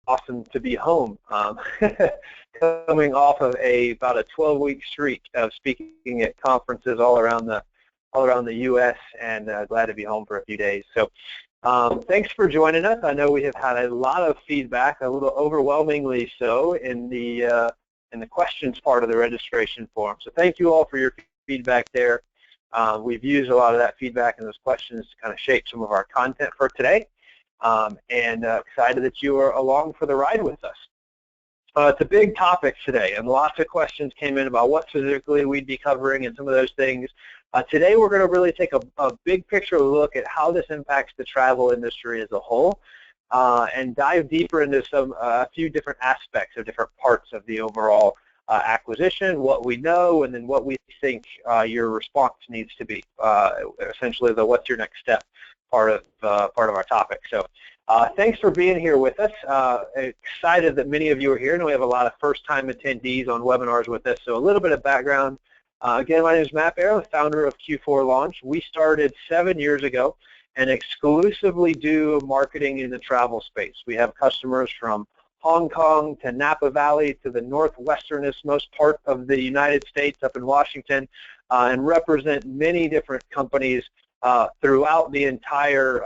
awesome to be home, coming off of about a 12-week streak of speaking at conferences all around the U.S. and glad to be home for a few days. So thanks for joining us. I know we have had a lot of feedback, a little overwhelmingly so, in the questions part of the registration form. So thank you all for your feedback there. We've used a lot of that feedback and those questions to kind of shape some of our content for today, and excited that you are along for the ride with us. It's a big topic today, and lots of questions came in about what specifically we'd be covering and some of those things. Today we're going to really take a big picture look at how this impacts the travel industry as a whole, and dive deeper into a few different aspects of different parts of the overall acquisition, what we know, and then what we think your response needs to be. Essentially, the what's your next step part of our topic. So thanks for being here with us. Excited that many of you are here, and we have a lot of first-time attendees on webinars with us. So a little bit of background. Again, my name is Matt Barrow, founder of Q4Launch. We started 7 years ago and exclusively do marketing in the travel space. We have customers from Hong Kong to Napa Valley to the northwesternest most part of the United States up in Washington, and represent many different companies throughout the entire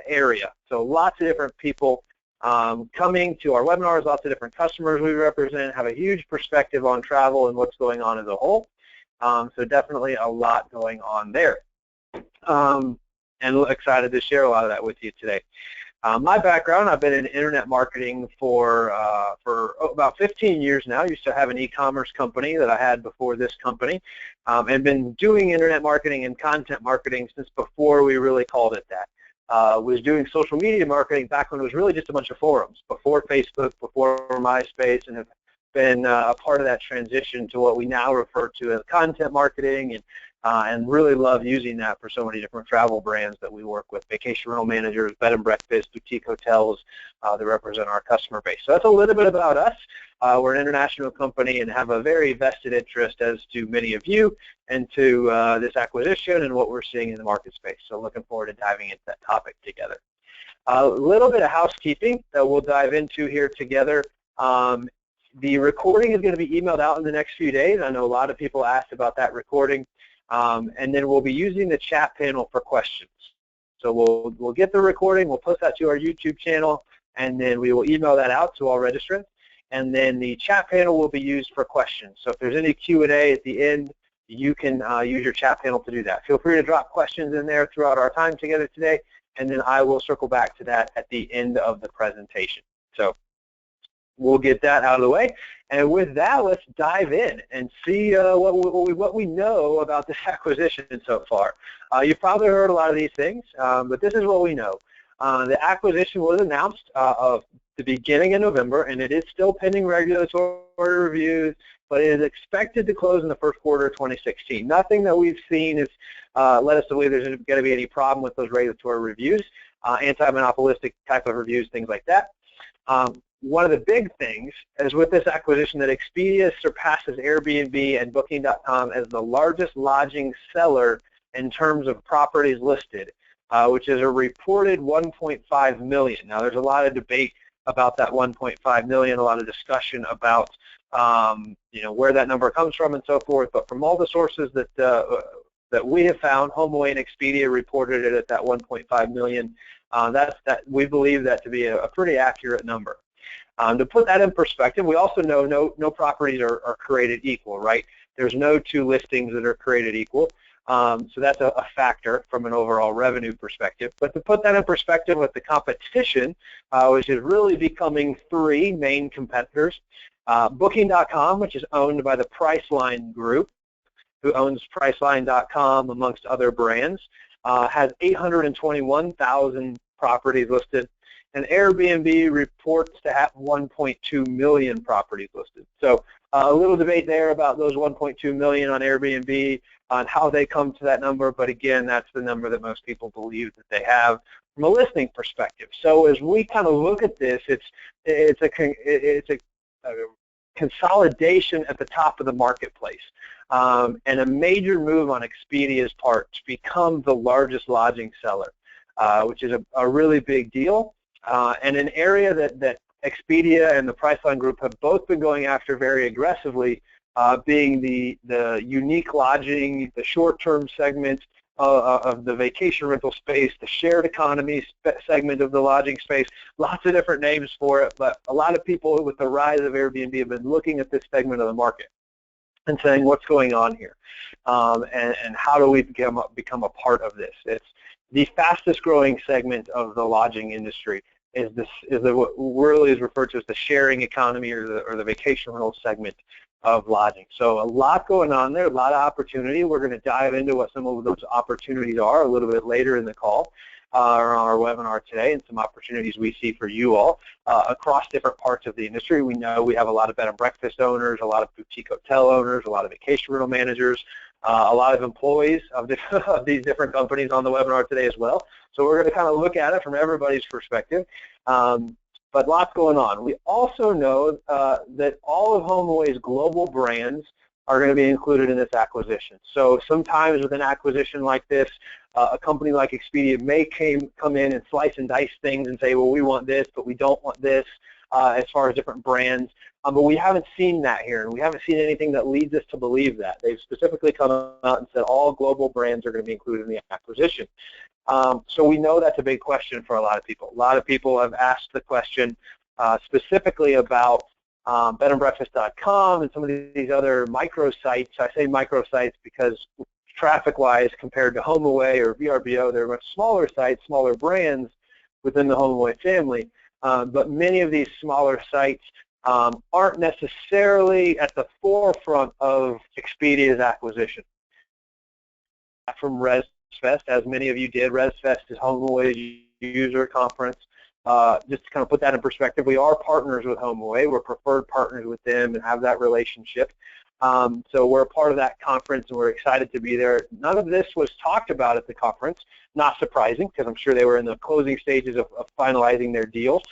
area. So lots of different people coming to our webinars, lots of different customers we represent, have a huge perspective on travel and what's going on as a whole. So definitely a lot going on there. And excited to share a lot of that with you today. My background, I've been in internet marketing for about 15 years now. I used to have an e-commerce company that I had before this company, and been doing internet marketing and content marketing since before we really called it that. Was doing social media marketing back when it was really just a bunch of forums, before Facebook, before MySpace, and have been a part of that transition to what we now refer to as content marketing, and really love using that for so many different travel brands that we work with, vacation rental managers, bed and breakfast, boutique hotels that represent our customer base. So that's a little bit about us. We're an international company and have a very vested interest, as do many of you, into this acquisition and what we're seeing in the market space. So looking forward to diving into that topic together. A little bit of housekeeping that we'll dive into here together. The recording is going to be emailed out in the next few days. I know a lot of people asked about that recording. And then we'll be using the chat panel for questions. So we'll get the recording, we'll post that to our YouTube channel, and then we will email that out to all registrants. And then the chat panel will be used for questions. So if there's any Q&A at the end, you can use your chat panel to do that. Feel free to drop questions in there throughout our time together today, and then I will circle back to that at the end of the presentation. So we'll get that out of the way. And with that, let's dive in and see what we know about this acquisition so far. You've probably heard a lot of these things, but this is what we know. The acquisition was announced of the beginning of November, and it is still pending regulatory reviews, but it is expected to close in the first quarter of 2016. Nothing that we've seen has led us to believe there's going to be any problem with those regulatory reviews, anti-monopolistic type of reviews, things like that. One of the big things is with this acquisition that Expedia surpasses Airbnb and Booking.com as the largest lodging seller in terms of properties listed, which is a reported 1.5 million. Now, there's a lot of debate about that 1.5 million, a lot of discussion about where that number comes from and so forth. But from all the sources that we have found, HomeAway and Expedia reported it at that 1.5 million. We believe that to be a pretty accurate number. To put that in perspective, we also know no properties are created equal, right? There's no two listings that are created equal. So that's a factor from an overall revenue perspective. But to put that in perspective with the competition, which is really becoming three main competitors, Booking.com, which is owned by the Priceline Group, who owns Priceline.com amongst other brands, has 821,000 properties listed. And Airbnb reports to have 1.2 million properties listed. So a little debate there about those 1.2 million on Airbnb, on how they come to that number, but again, that's the number that most people believe that they have from a listing perspective. So as we kind of look at this, it's a consolidation at the top of the marketplace, and a major move on Expedia's part to become the largest lodging seller, which is a really big deal. And an area that Expedia and the Priceline Group have both been going after very aggressively, being the unique lodging, the short-term segment of the vacation rental space, the shared economy segment of the lodging space. Lots of different names for it, but a lot of people with the rise of Airbnb have been looking at this segment of the market and saying, what's going on here? And how do we become a part of this? It's the fastest growing segment of the lodging industry is what really is referred to as the sharing economy or the vacation rental segment of lodging. So a lot going on there, a lot of opportunity. We're going to dive into what some of those opportunities are a little bit later in the call or on our webinar today, and some opportunities we see for you all across different parts of the industry. We know we have a lot of bed and breakfast owners, a lot of boutique hotel owners, a lot of vacation rental managers, a lot of employees of these different companies on the webinar today as well. So we're going to kind of look at it from everybody's perspective. But lots going on. We also know that all of HomeAway's global brands are going to be included in this acquisition. So sometimes with an acquisition like this, a company like Expedia may come in and slice and dice things and say, well, we want this, but we don't want this as far as different brands. But we haven't seen that here, and we haven't seen anything that leads us to believe that. They've specifically come out and said all global brands are going to be included in the acquisition. So we know that's a big question for a lot of people. A lot of people have asked the question specifically about bedandbreakfast.com and some of these other microsites. I say microsites because traffic-wise, compared to HomeAway or VRBO, they're much smaller sites, smaller brands within the HomeAway family. But many of these smaller sites aren't necessarily at the forefront of Expedia's acquisition. From ResFest, as many of you did, ResFest is HomeAway's user conference. Just to kind of put that in perspective, we are partners with HomeAway. We're preferred partners with them and have that relationship. So we're a part of that conference, and we're excited to be there. None of this was talked about at the conference, not surprising, because I'm sure they were in the closing stages of finalizing their deal.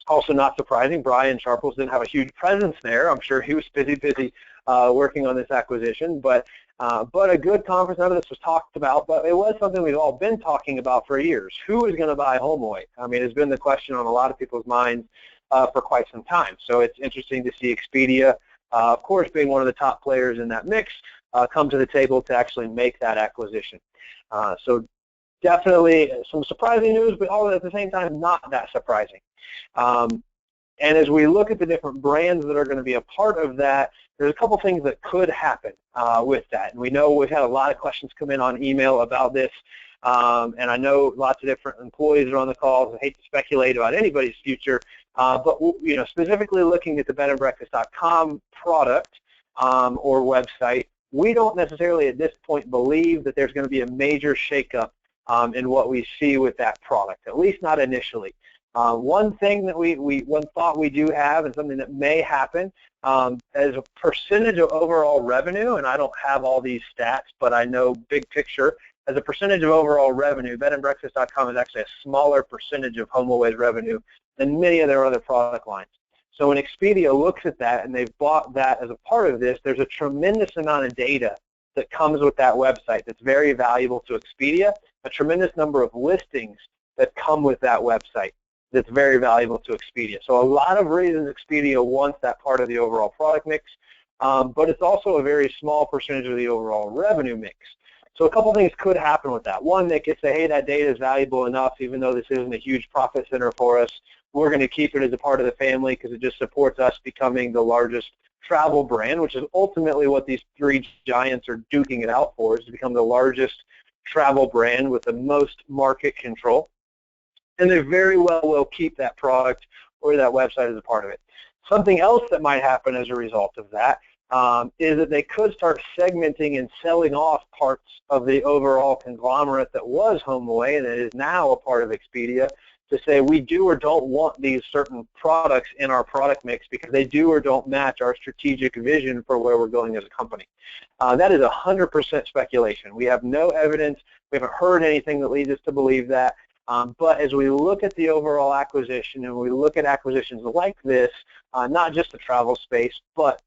Also not surprising, Brian Sharples didn't have a huge presence there. I'm sure he was busy working on this acquisition, but a good conference. None of this was talked about, but it was something we've all been talking about for years. Who is going to buy HomeAway? I mean, it's been the question on a lot of people's minds for quite some time. So it's interesting to see Expedia, of course, being one of the top players in that mix, come to the table to actually make that acquisition. So definitely some surprising news, but all at the same time not that surprising. And as we look at the different brands that are going to be a part of that, there's a couple things that could happen with that. And we know we've had a lot of questions come in on email about this, and I know lots of different employees are on the call. I hate to speculate about anybody's future, but you know, specifically looking at the bedandbreakfast.com product or website, we don't necessarily at this point believe that there's going to be a major shakeup in what we see with that product, at least not initially. One thing that one thought we do have, and something that may happen, as a percentage of overall revenue, and I don't have all these stats, but I know big picture, as a percentage of overall revenue, bedandbreakfast.com is actually a smaller percentage of HomeAway's revenue than many of their other product lines. So when Expedia looks at that and they've bought that as a part of this, there's a tremendous amount of data that comes with that website that's very valuable to Expedia, a tremendous number of listings that come with that website that's very valuable to Expedia. So a lot of reasons Expedia wants that part of the overall product mix, but it's also a very small percentage of the overall revenue mix. So a couple things could happen with that. One, they could say, hey, that data is valuable enough, even though this isn't a huge profit center for us, we're going to keep it as a part of the family because it just supports us becoming the largest travel brand, which is ultimately what these three giants are duking it out for, is to become the largest travel brand with the most market control. And they very well will keep that product or that website as a part of it. Something else that might happen as a result of that is that they could start segmenting and selling off parts of the overall conglomerate that was HomeAway and that is now a part of Expedia, to say we do or don't want these certain products in our product mix because they do or don't match our strategic vision for where we're going as a company. That is 100% speculation. We have no evidence. We haven't heard anything that leads us to believe that. But as we look at the overall acquisition and we look at acquisitions like this, not just the travel space, but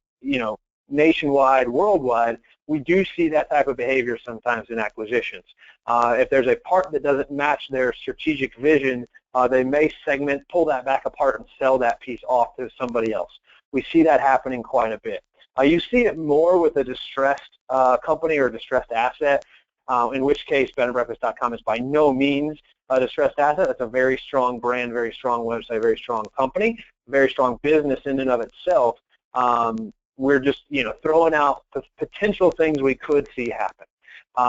nationwide, worldwide, we do see that type of behavior sometimes in acquisitions. If there's a part that doesn't match their strategic vision, they may segment, pull that back apart, and sell that piece off to somebody else. We see that happening quite a bit. You see it more with a distressed company or distressed asset, in which case bedanbreakfast.com is by no means a distressed asset. It's a very strong brand, very strong website, very strong company, very strong business in and of itself. We're just, throwing out the potential things we could see happen.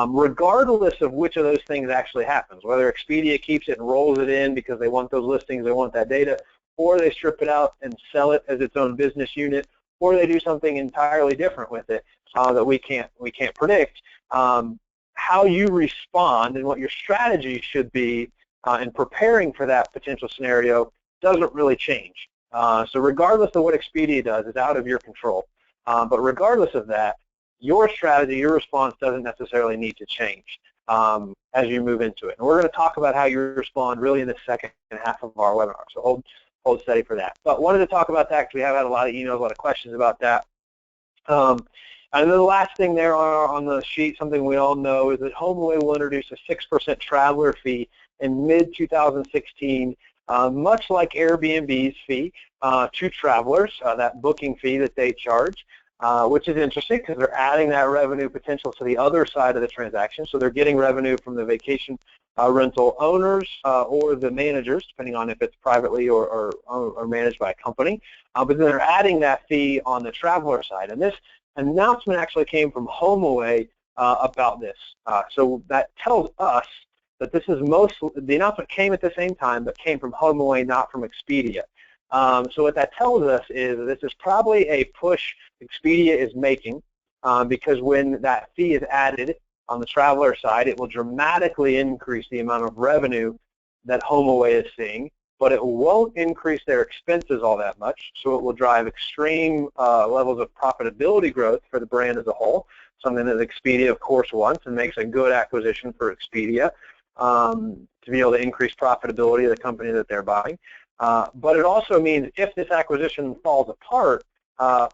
Regardless of which of those things actually happens, whether Expedia keeps it and rolls it in because they want those listings, they want that data, or they strip it out and sell it as its own business unit, or they do something entirely different with it that we can't predict. How you respond and what your strategy should be in preparing for that potential scenario doesn't really change. So regardless of what Expedia does, it's out of your control. But regardless of that, your strategy, your response doesn't necessarily need to change as you move into it. And we're going to talk about how you respond really in the second half of our webinar. So hold steady for that. But wanted to talk about that because we have had a lot of emails, a lot of questions about that. And then the last thing there on the sheet, something we all know, is that HomeAway will introduce a 6% traveler fee in mid-2016, much like Airbnb's fee to travelers, that booking fee that they charge, which is interesting because they're adding that revenue potential to the other side of the transaction. So they're getting revenue from the vacation rental owners or the managers, depending on if it's privately or managed by a company. But then they're adding that fee on the traveler side. And this announcement actually came from HomeAway about this. So that tells us that this is the announcement came at the same time, but came from HomeAway, not from Expedia. So what that tells us is that this is probably a push Expedia is making because when that fee is added on the traveler side, it will dramatically increase the amount of revenue that HomeAway is seeing, but it won't increase their expenses all that much, so it will drive extreme levels of profitability growth for the brand as a whole, something that Expedia, of course, wants and makes a good acquisition for Expedia to be able to increase profitability of the company that they're buying. But it also means if this acquisition falls apart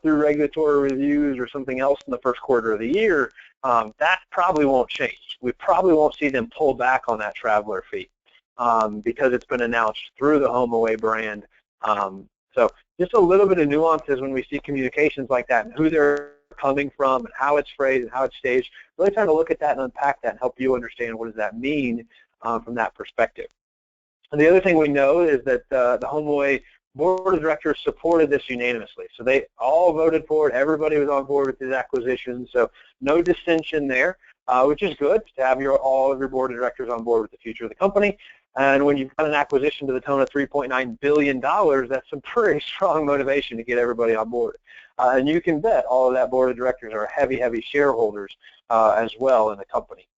through regulatory reviews or something else in the first quarter of the year, that probably won't change. We probably won't see them pull back on that traveler fee because it's been announced through the HomeAway brand. So just a little bit of nuances when we see communications like that and who they're coming from and how it's phrased and how it's staged. Really trying to look at that and unpack that and help you understand what does that mean from that perspective. And the other thing we know is that the HomeAway board of directors supported this unanimously. So they all voted for it. Everybody was on board with this acquisition. So no dissension there, which is good to have all of your board of directors on board with the future of the company. And when you've got an acquisition to the tune of $3.9 billion, that's some pretty strong motivation to get everybody on board. And you can bet all of that board of directors are heavy, heavy shareholders as well in the company.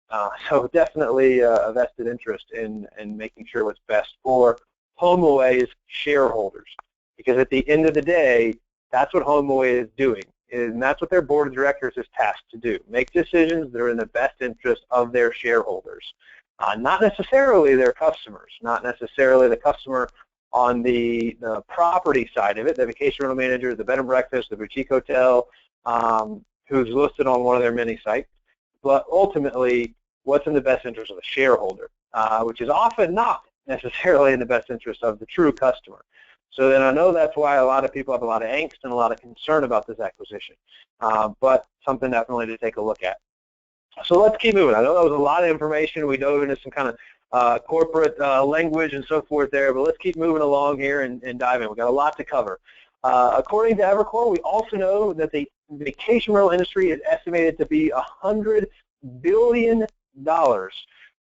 So definitely a vested interest in making sure what's best for HomeAway's shareholders, because at the end of the day, that's what HomeAway is doing, and that's what their board of directors is tasked to do, make decisions that are in the best interest of their shareholders, not necessarily their customers, not necessarily the customer on the property side of it, the vacation rental manager, the bed and breakfast, the boutique hotel, who's listed on one of their many sites, but ultimately what's in the best interest of the shareholder, which is often not necessarily in the best interest of the true customer. So then I know that's why a lot of people have a lot of angst and a lot of concern about this acquisition, but something definitely to take a look at. So let's keep moving. I know that was a lot of information. We dove into some kind of corporate language and so forth there, but let's keep moving along here and dive in. We've got a lot to cover. According to Evercore, we also know that the vacation rental industry is estimated to be $100 billion.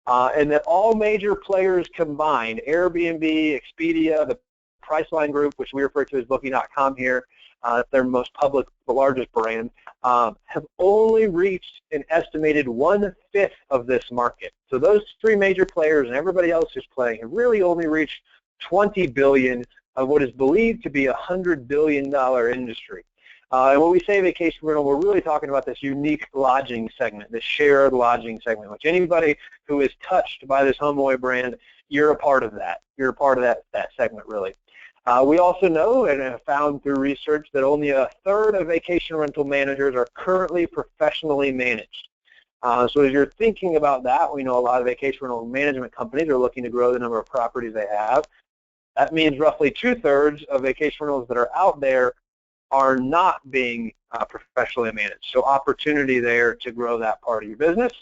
And that all major players combined, Airbnb, Expedia, the Priceline Group, which we refer to as Booking.com here, their most public, the largest brand, have only reached an estimated 1/5 of this market. So those three major players and everybody else who's playing have really only reached $20 billion of what is believed to be a $100 billion industry. And when we say vacation rental, we're really talking about this unique lodging segment, this shared lodging segment, which anybody who is touched by this HomeAway brand, you're a part of that. You're a part of that segment, really. We also know and have found through research that only 1/3 of vacation rental managers are currently professionally managed. So as you're thinking about that, we know a lot of vacation rental management companies are looking to grow the number of properties they have. That means roughly 2/3 of vacation rentals that are out there are not being professionally managed. So opportunity there to grow that part of your business.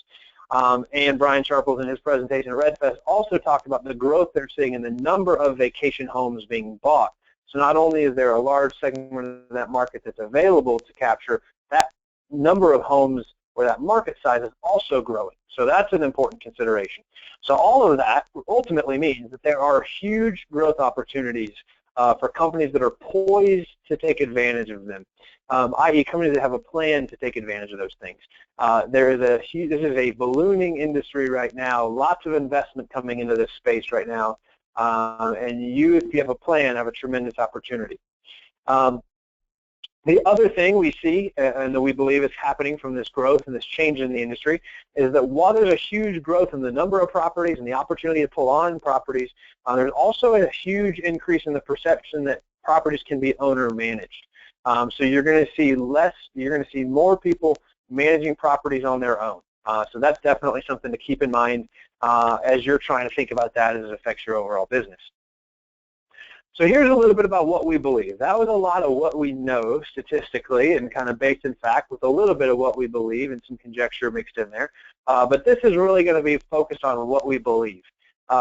And Brian Sharples in his presentation at RedFest also talked about the growth they're seeing in the number of vacation homes being bought. So not only is there a large segment of that market that's available to capture, that number of homes where that market size is also growing. So that's an important consideration. So all of that ultimately means that there are huge growth opportunities for companies that are poised to take advantage of them, i.e. companies that have a plan to take advantage of those things. This is a ballooning industry right now, lots of investment coming into this space right now, and you, if you have a plan, have a tremendous opportunity. The other thing we see, and that we believe is happening from this growth and this change in the industry, is that while there's a huge growth in the number of properties and the opportunity to pull on properties, there's also a huge increase in the perception that properties can be owner managed. So you're going to see more people managing properties on their own. So that's definitely something to keep in mind as you're trying to think about that as it affects your overall business. So here's a little bit about what we believe. That was a lot of what we know statistically and kind of based in fact with a little bit of what we believe and some conjecture mixed in there. But this is really going to be focused on what we believe.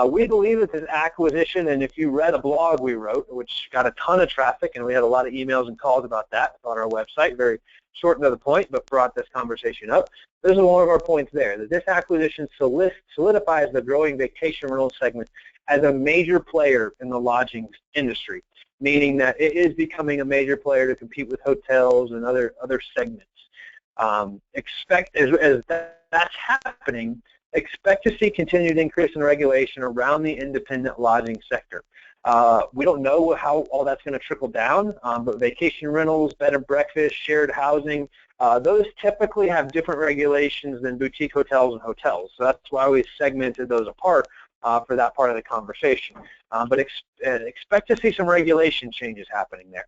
We believe that this acquisition, and if you read a blog we wrote, which got a ton of traffic, and we had a lot of emails and calls about that on our website, very short and to the point, but brought this conversation up. This is one of our points there, that this acquisition solidifies the growing vacation rental segment as a major player in the lodging industry, meaning that it is becoming a major player to compete with hotels and other segments. As that's happening, expect to see continued increase in regulation around the independent lodging sector. We don't know how all that's going to trickle down, but vacation rentals, bed and breakfast, shared housing, those typically have different regulations than boutique hotels and hotels. So that's why we segmented those apart for that part of the conversation. But expect to see some regulation changes happening there.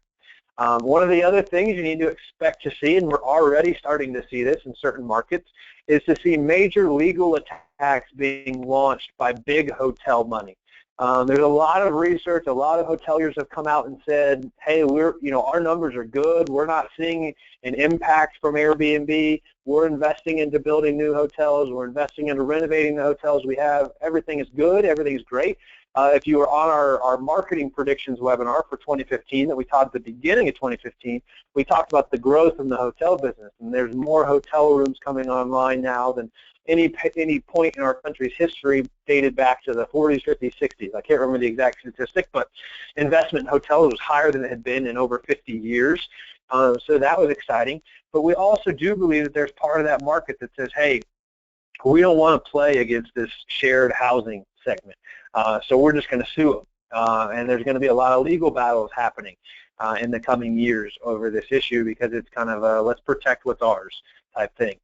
One of the other things you need to expect to see, and we're already starting to see this in certain markets, is to see major legal attacks being launched by big hotel money. There's a lot of research, a lot of hoteliers have come out and said, hey, our numbers are good, we're not seeing an impact from Airbnb, we're investing into building new hotels, we're investing into renovating the hotels we have, everything is good, everything's great. If you were on our marketing predictions webinar for 2015 that we taught at the beginning of 2015, we talked about the growth in the hotel business, and there's more hotel rooms coming online now than any point in our country's history dated back to the 40s, 50s, 60s. I can't remember the exact statistic, but investment in hotels was higher than it had been in over 50 years. So that was exciting. But we also do believe that there's part of that market that says, hey, we don't want to play against this shared housing segment. So we're just going to sue them. And there's going to be a lot of legal battles happening in the coming years over this issue because it's kind of a let's protect what's ours type thing.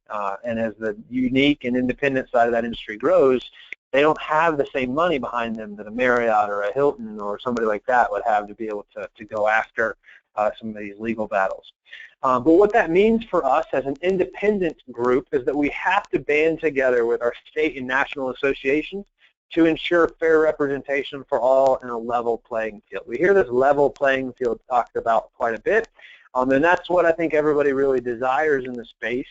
And as the unique and independent side of that industry grows, they don't have the same money behind them that a Marriott or a Hilton or somebody like that would have to be able to go after some of these legal battles. But what that means for us as an independent group is that we have to band together with our state and national associations to ensure fair representation for all in a level playing field. We hear this level playing field talked about quite a bit, and that's what I think everybody really desires in the space.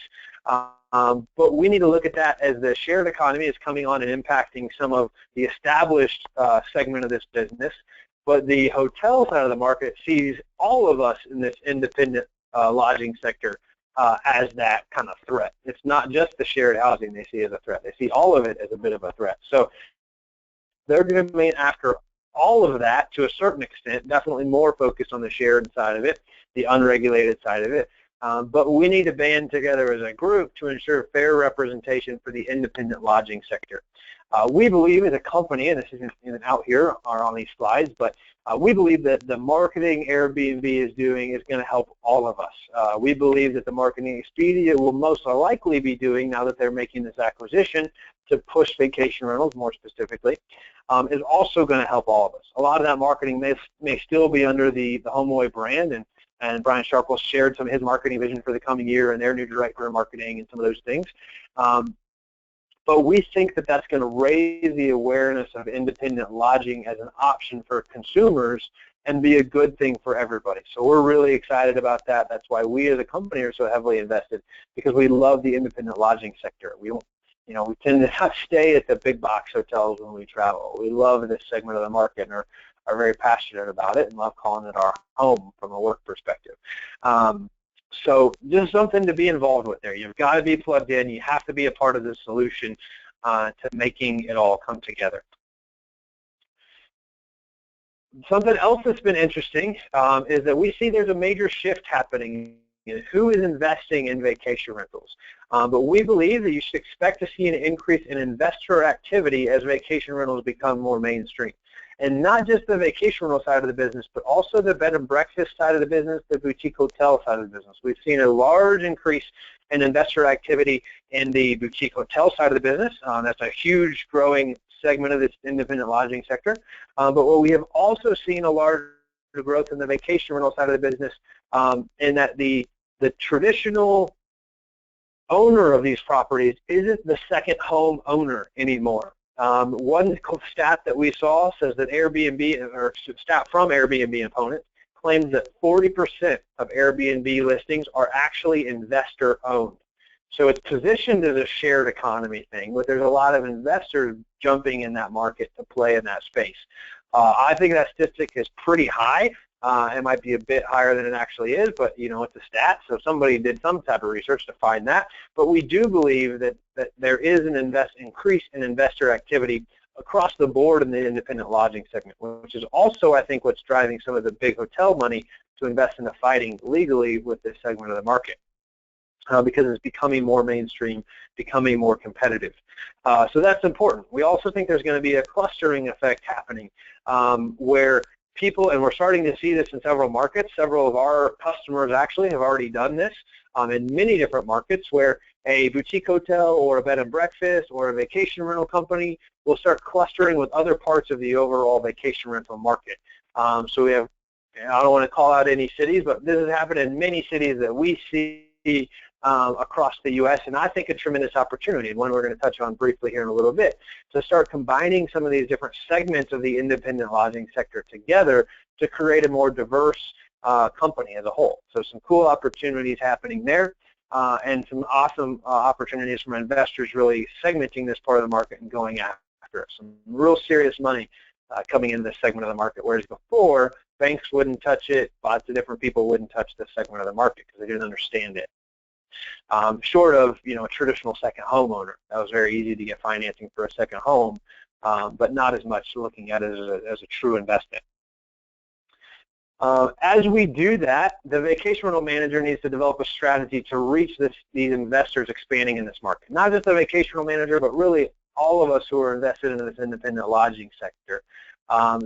But we need to look at that as the shared economy is coming on and impacting some of the established segment of this business, but the hotel side of the market sees all of us in this independent lodging sector as that kind of threat. It's not just the shared housing they see as a threat. They see all of it as a bit of a threat. So they're going to remain after all of that to a certain extent, definitely more focused on the shared side of it, the unregulated side of it. But we need to band together as a group to ensure fair representation for the independent lodging sector. We believe as a company, and this isn't out here or on these slides, but we believe that the marketing Airbnb is doing is going to help all of us. We believe that the marketing Expedia will most likely be doing now that they're making this acquisition to push vacation rentals more specifically, is also going to help all of us. A lot of that marketing may still be under the HomeAway brand, and Brian Sharples shared some of his marketing vision for the coming year and their new director of marketing and some of those things. but we think that that's going to raise the awareness of independent lodging as an option for consumers and be a good thing for everybody. So we're really excited about that. That's why we as a company are so heavily invested, because we love the independent lodging sector. We don't, we tend to not stay at the big box hotels when we travel. We love this segment of the market and are very passionate about it and love calling it our home from a work perspective. So just something to be involved with there. You've got to be plugged in. You have to be a part of the solution to making it all come together. Something else that's been interesting is that we see there's a major shift happening in who is investing in vacation rentals. But we believe that you should expect to see an increase in investor activity as vacation rentals become more mainstream. And not just the vacation rental side of the business, but also the bed and breakfast side of the business, the boutique hotel side of the business. We've seen a large increase in investor activity in the boutique hotel side of the business. That's a huge growing segment of this independent lodging sector. But what we have also seen a large growth in the vacation rental side of the business, in that the traditional owner of these properties isn't the second home owner anymore. One stat that we saw says that Airbnb, or stat from Airbnb opponents, claims that 40% of Airbnb listings are actually investor-owned. So it's positioned as a shared economy thing, but there's a lot of investors jumping in that market to play in that space. I think that statistic is pretty high. It might be a bit higher than it actually is, but it's a stat, so somebody did some type of research to find that. But we do believe that there is an increase in investor activity across the board in the independent lodging segment, which is also, I think, what's driving some of the big hotel money to invest in the fighting legally with this segment of the market. Because it's becoming more mainstream, becoming more competitive. So that's important. We also think there's going to be a clustering effect happening where people, and we're starting to see this in several markets, several of our customers actually have already done this in many different markets, where a boutique hotel or a bed and breakfast or a vacation rental company will start clustering with other parts of the overall vacation rental market. So we have, I don't want to call out any cities, but this has happened in many cities that we see across the U.S., and I think a tremendous opportunity, and one we're going to touch on briefly here in a little bit, to start combining some of these different segments of the independent lodging sector together to create a more diverse company as a whole. So some cool opportunities happening there, and some awesome opportunities from investors really segmenting this part of the market and going after it. Some real serious money coming into this segment of the market, whereas before, banks wouldn't touch it, lots of different people wouldn't touch this segment of the market because they didn't understand it. Short of a traditional second homeowner. That was very easy to get financing for a second home, but not as much looking at it as a true investment. As we do that, the vacation rental manager needs to develop a strategy to reach these investors expanding in this market. Not just the vacation rental manager, but really all of us who are invested in this independent lodging sector.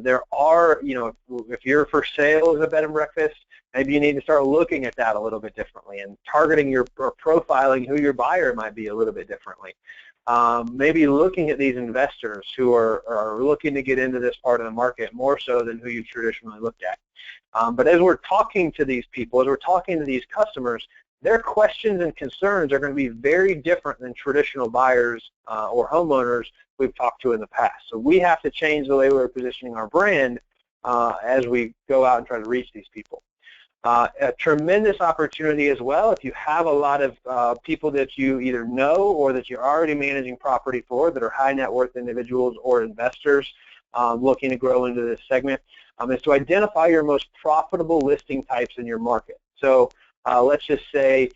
There are, if you're for sale as a bed and breakfast, maybe you need to start looking at that a little bit differently and targeting or profiling who your buyer might be a little bit differently. Maybe looking at these investors who are looking to get into this part of the market more so than who you traditionally looked at. But as we're talking to these people, as we're talking to these customers, their questions and concerns are going to be very different than traditional buyers or homeowners we've talked to in the past. So we have to change the way we're positioning our brand as we go out and try to reach these people. A tremendous opportunity as well if you have a lot of people that you either know or that you're already managing property for that are high net worth individuals or investors looking to grow into this segment, is to identify your most profitable listing types in your market. So let's just say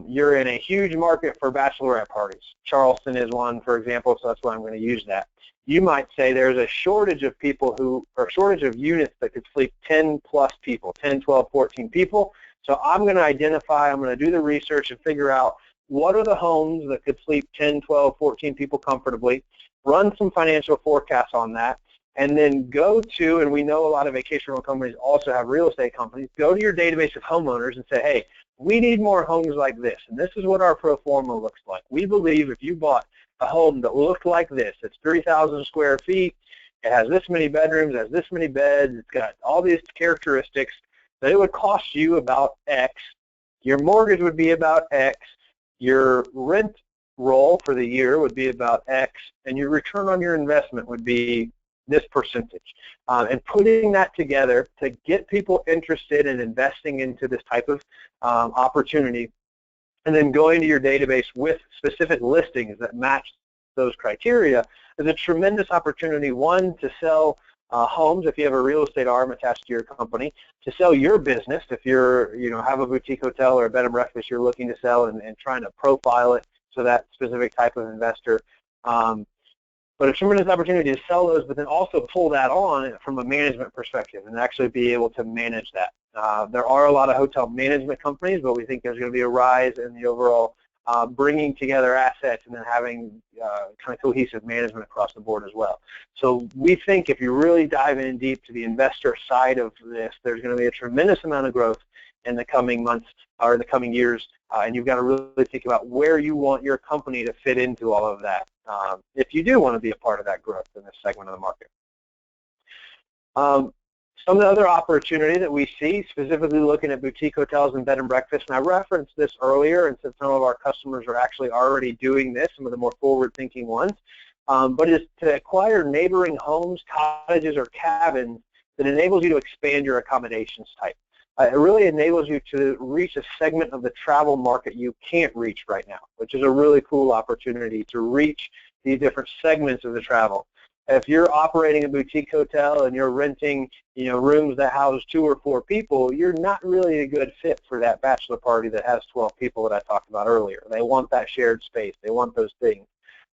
you're in a huge market for bachelorette parties. Charleston is one, for example, so that's why I'm going to use that. You might say there's a shortage of people shortage of units that could sleep 10 plus people, 10, 12, 14 people. So I'm going to do the research and figure out what are the homes that could sleep 10, 12, 14 people comfortably, run some financial forecasts on that, and then go to, and we know a lot of vacation rental companies also have real estate companies, go to your database of homeowners and say, hey, we need more homes like this, and this is what our pro forma looks like. We believe if you bought a home that looked like this, it's 3,000 square feet, it has this many bedrooms, it has this many beds, it's got all these characteristics, that it would cost you about X, your mortgage would be about X, your rent role for the year would be about X, and your return on your investment would be this percentage. And putting that together to get people interested in investing into this type of opportunity, and then going to your database with specific listings that match those criteria is a tremendous opportunity, one, to sell homes if you have a real estate arm attached to your company, to sell your business if you're, have a boutique hotel or a bed and breakfast you're looking to sell and trying to profile it to that specific type of investor. But a tremendous opportunity to sell those, but then also pull that on from a management perspective and actually be able to manage that. There are a lot of hotel management companies, but we think there's going to be a rise in the overall bringing together assets and then having kind of cohesive management across the board as well. So we think if you really dive in deep to the investor side of this, there's going to be a tremendous amount of growth in the coming months or the coming years, and you've got to really think about where you want your company to fit into all of that if you do want to be a part of that growth in this segment of the market. Some of the other opportunity that we see, specifically looking at boutique hotels and bed and breakfast, and I referenced this earlier, and since some of our customers are actually already doing this, some of the more forward-thinking ones, but is to acquire neighboring homes, cottages, or cabins that enables you to expand your accommodations type. It really enables you to reach a segment of the travel market you can't reach right now, which is a really cool opportunity to reach these different segments of the travel. If you're operating a boutique hotel and you're renting, rooms that house 2 or 4 people, you're not really a good fit for that bachelor party that has 12 people that I talked about earlier. They want that shared space. They want those things.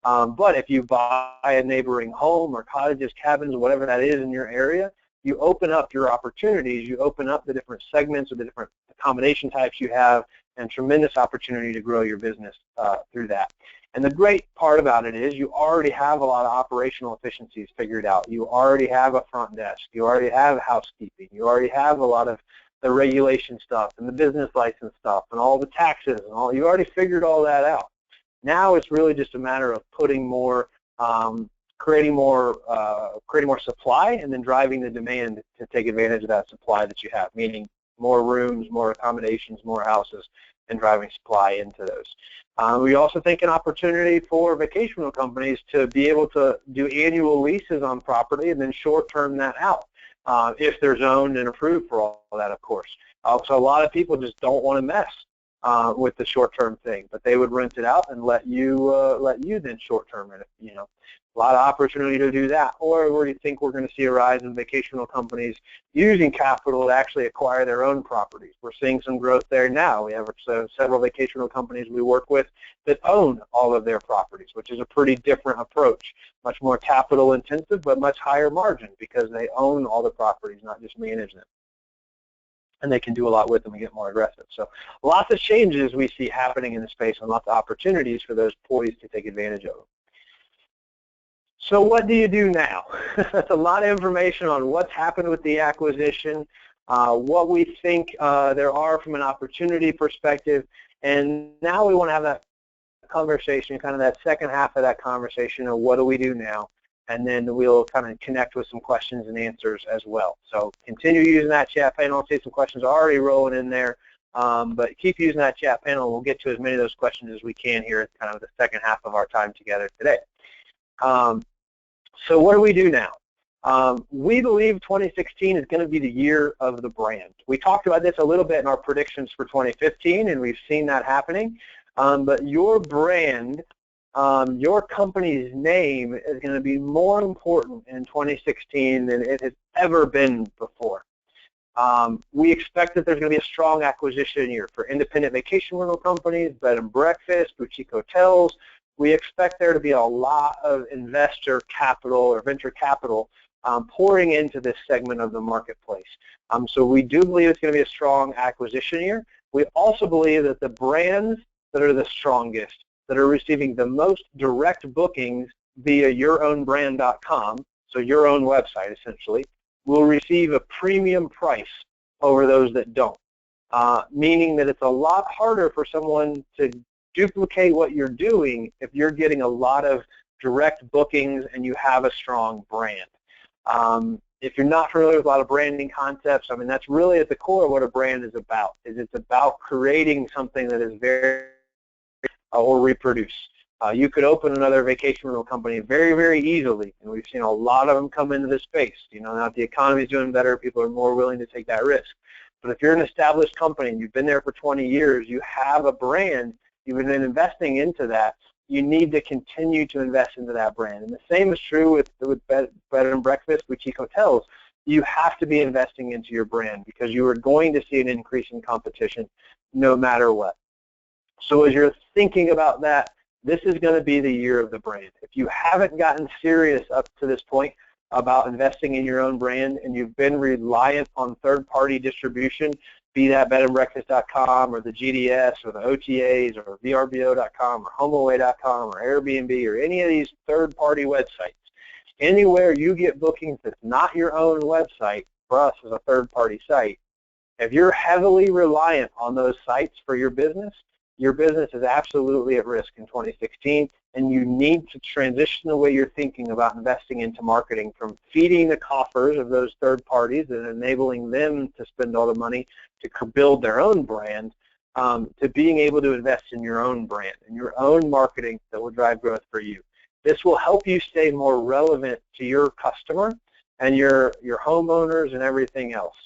But if you buy a neighboring home or cottages, cabins, whatever that is in your area, you open up your opportunities. You open up the different segments or the different accommodation types you have, and tremendous opportunity to grow your business through that. And the great part about it is you already have a lot of operational efficiencies figured out. You already have a front desk. You already have housekeeping. You already have a lot of the regulation stuff and the business license stuff and all the taxes and all. You already figured all that out. Now it's really just a matter of putting more, creating more supply, and then driving the demand to take advantage of that supply that you have, meaning more rooms, more accommodations, more houses, and driving supply into those. We also think an opportunity for vacational companies to be able to do annual leases on property and then short-term that out if they're zoned and approved for all that, of course. So a lot of people just don't want to mess with the short-term thing, but they would rent it out and let you then short-term it. A lot of opportunity to do that. Or where you think we're going to see a rise in vacational companies using capital to actually acquire their own properties. We're seeing some growth there now. We have several vacational companies we work with that own all of their properties, which is a pretty different approach, much more capital intensive, but much higher margin because they own all the properties, not just manage them. And they can do a lot with them and get more aggressive. So lots of changes we see happening in the space and lots of opportunities for those poised to take advantage of them. So what do you do now? That's a lot of information on what's happened with the acquisition, what we think there are from an opportunity perspective, and now we want to have that conversation, kind of that second half of that conversation of what do we do now, and then we'll kind of connect with some questions and answers as well. So continue using that chat panel. I see some questions are already rolling in there, but keep using that chat panel. We'll get to as many of those questions as we can here at kind of the second half of our time together today. So what do we do now? We believe 2016 is going to be the year of the brand. We talked about this a little bit in our predictions for 2015, and we've seen that happening. But your brand, your company's name is going to be more important in 2016 than it has ever been before. We expect that there's going to be a strong acquisition year for independent vacation rental companies, bed and breakfast, boutique hotels. We expect there to be a lot of investor capital or venture capital pouring into this segment of the marketplace. So we do believe it's going to be a strong acquisition year. We also believe that the brands that are the strongest, that are receiving the most direct bookings via yourownbrand.com, so your own website essentially, will receive a premium price over those that don't, meaning that it's a lot harder for someone to duplicate what you're doing if you're getting a lot of direct bookings and you have a strong brand. If you're not familiar with a lot of branding concepts, I mean, that's really at the core of what a brand is about. It's about creating something that is very or reproduce. You could open another vacation rental company very, very easily, and we've seen a lot of them come into this space. Now that the economy is doing better, people are more willing to take that risk. But if you're an established company and you've been there for 20 years, you have a brand, you've been investing into that, you need to continue to invest into that brand. And the same is true with bed and breakfast, boutique hotels. You have to be investing into your brand because you are going to see an increase in competition no matter what. So as you're thinking about that, this is going to be the year of the brand. If you haven't gotten serious up to this point about investing in your own brand and you've been reliant on third-party distribution, be that bedandbreakfast.com or the GDS or the OTAs or VRBO.com or HomeAway.com or Airbnb or any of these third-party websites, anywhere you get bookings that's not your own website, for us as a third-party site, if you're heavily reliant on those sites for your business is absolutely at risk in 2016, and you need to transition the way you're thinking about investing into marketing from feeding the coffers of those third parties and enabling them to spend all the money to build their own brand, to being able to invest in your own brand and your own marketing that will drive growth for you. This will help you stay more relevant to your customer and your homeowners and everything else.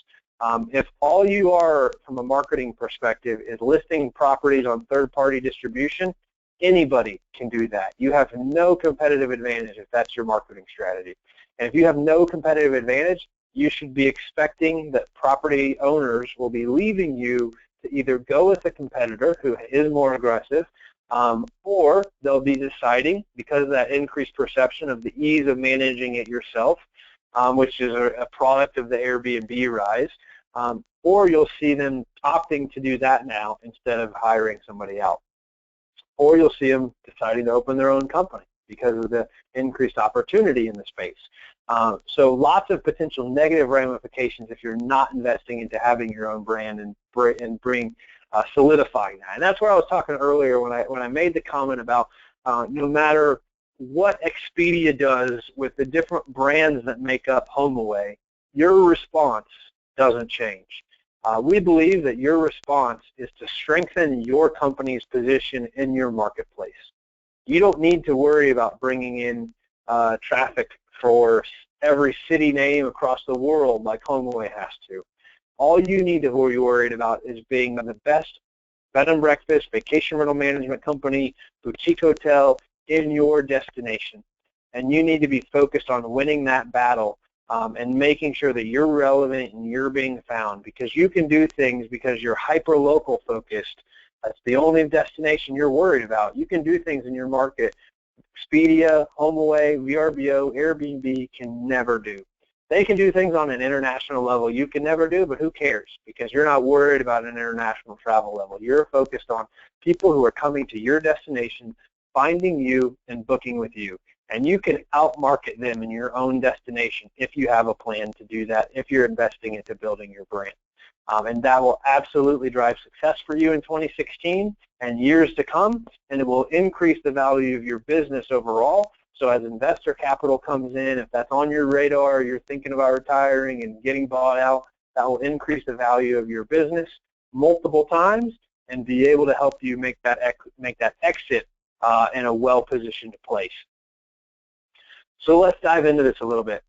If all you are from a marketing perspective is listing properties on third-party distribution, anybody can do that. You have no competitive advantage if that's your marketing strategy. And if you have no competitive advantage, you should be expecting that property owners will be leaving you to either go with a competitor who is more aggressive, or they'll be deciding, because of that increased perception of the ease of managing it yourself, which is a product of the Airbnb rise, or you'll see them opting to do that now instead of hiring somebody else. Or you'll see them deciding to open their own company because of the increased opportunity in the space. So lots of potential negative ramifications if you're not investing into having your own brand and solidifying that. And that's where I was talking earlier when I made the comment about no matter what Expedia does with the different brands that make up HomeAway, your response doesn't change. We believe that your response is to strengthen your company's position in your marketplace. You don't need to worry about bringing in traffic for every city name across the world like HomeAway has to. All you need to be worried about is being the best bed and breakfast, vacation rental management company, boutique hotel in your destination. And you need to be focused on winning that battle and making sure that you're relevant and you're being found, because you can do things because you're hyper-local focused. That's the only destination you're worried about. You can do things in your market Expedia, HomeAway, VRBO, Airbnb can never do. They can do things on an international level you can never do, but who cares? Because you're not worried about an international travel level. You're focused on people who are coming to your destination, finding you, and booking with you. And you can outmarket them in your own destination if you have a plan to do that, if you're investing into building your brand. And that will absolutely drive success for you in 2016 and years to come, and it will increase the value of your business overall. So as investor capital comes in, if that's on your radar, you're thinking about retiring and getting bought out, that will increase the value of your business multiple times and be able to help you make that exit in a well-positioned place. So let's dive into this a little bit.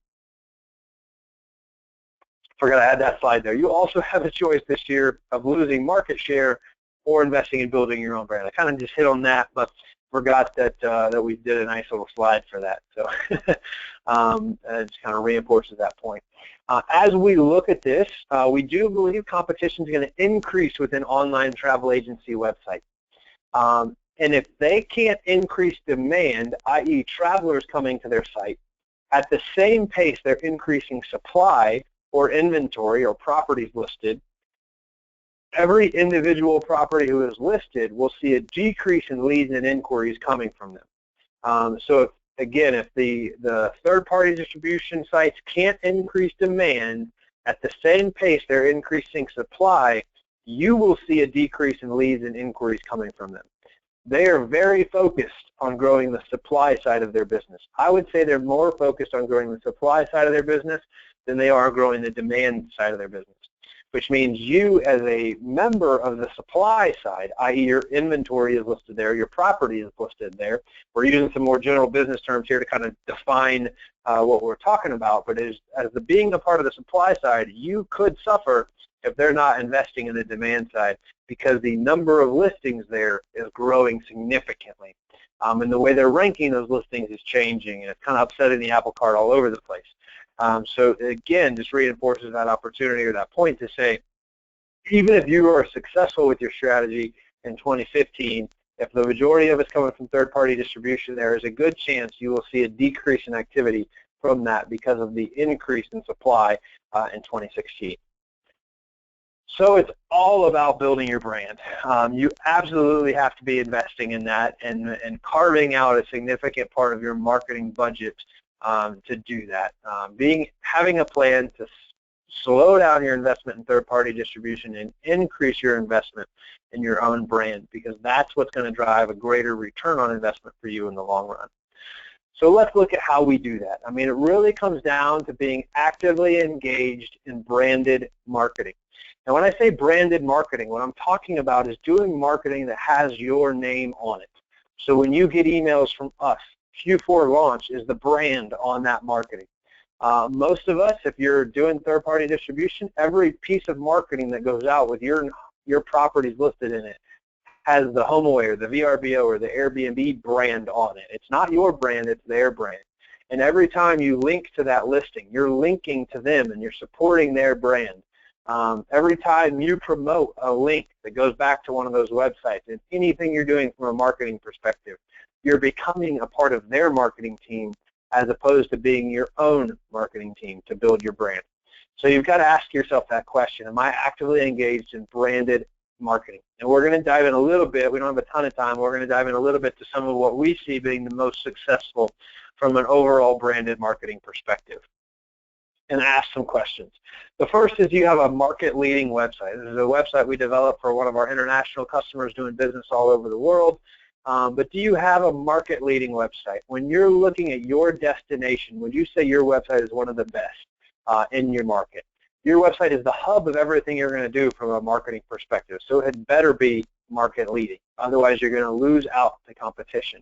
Forgot I had that slide there. You also have a choice this year of losing market share or investing in building your own brand. I kind of just hit on that, but forgot that that we did a nice little slide for that. So it just kind of reinforces that point. As we look at this, we do believe competition is going to increase within online travel agency websites. And if they can't increase demand, i.e. travelers coming to their site, at the same pace they're increasing supply or inventory or properties listed, every individual property who is listed will see a decrease in leads and inquiries coming from them. So again, if the third-party distribution sites can't increase demand at the same pace they're increasing supply, you will see a decrease in leads and inquiries coming from them. They are very focused on growing the supply side of their business. I would say they're more focused on growing the supply side of their business than they are growing the demand side of their business. which means you as a member of the supply side, i.e. your inventory is listed there, your property is listed there. We're using some more general business terms here to kind of define what we're talking about, but as being a part of the supply side, you could suffer if they're not investing in the demand side, because the number of listings there is growing significantly. And the way they're ranking those listings is changing, and it's kind of upsetting the apple cart all over the place. So again, just reinforces that opportunity or that point to say, even if you are successful with your strategy in 2015, if the majority of it's coming from third-party distribution, there is a good chance you will see a decrease in activity from that because of the increase in supply in 2016. So it's all about building your brand. You absolutely have to be investing in that and carving out a significant part of your marketing budget to do that. Having a plan to slow down your investment in third-party distribution and increase your investment in your own brand, because that's what's going to drive a greater return on investment for you in the long run. So let's look at how we do that. I mean, it really comes down to being actively engaged in branded marketing. Now, when I say branded marketing, what I'm talking about is doing marketing that has your name on it. So when you get emails from us, Q4Launch is the brand on that marketing. Most of us, if you're doing third-party distribution, every piece of marketing that goes out with your properties listed in it has the HomeAway or the VRBO or the Airbnb brand on it. It's not your brand, it's their brand. And every time you link to that listing, you're linking to them and you're supporting their brand. Every time you promote a link that goes back to one of those websites, and anything you're doing from a marketing perspective, you're becoming a part of their marketing team as opposed to being your own marketing team to build your brand. So you've got to ask yourself that question: am I actively engaged in branded marketing? And we're going to dive in a little bit. We don't have a ton of time. We're going to dive in a little bit to some of what we see being the most successful from an overall branded marketing perspective, and ask some questions. The first is, you have a market-leading website. This is a website we developed for one of our international customers doing business all over the world. But do you have a market-leading website? When you're looking at your destination, would you say your website is one of the best in your market? Your website is the hub of everything you're going to do from a marketing perspective, so it better be market-leading. Otherwise, you're going to lose out to competition.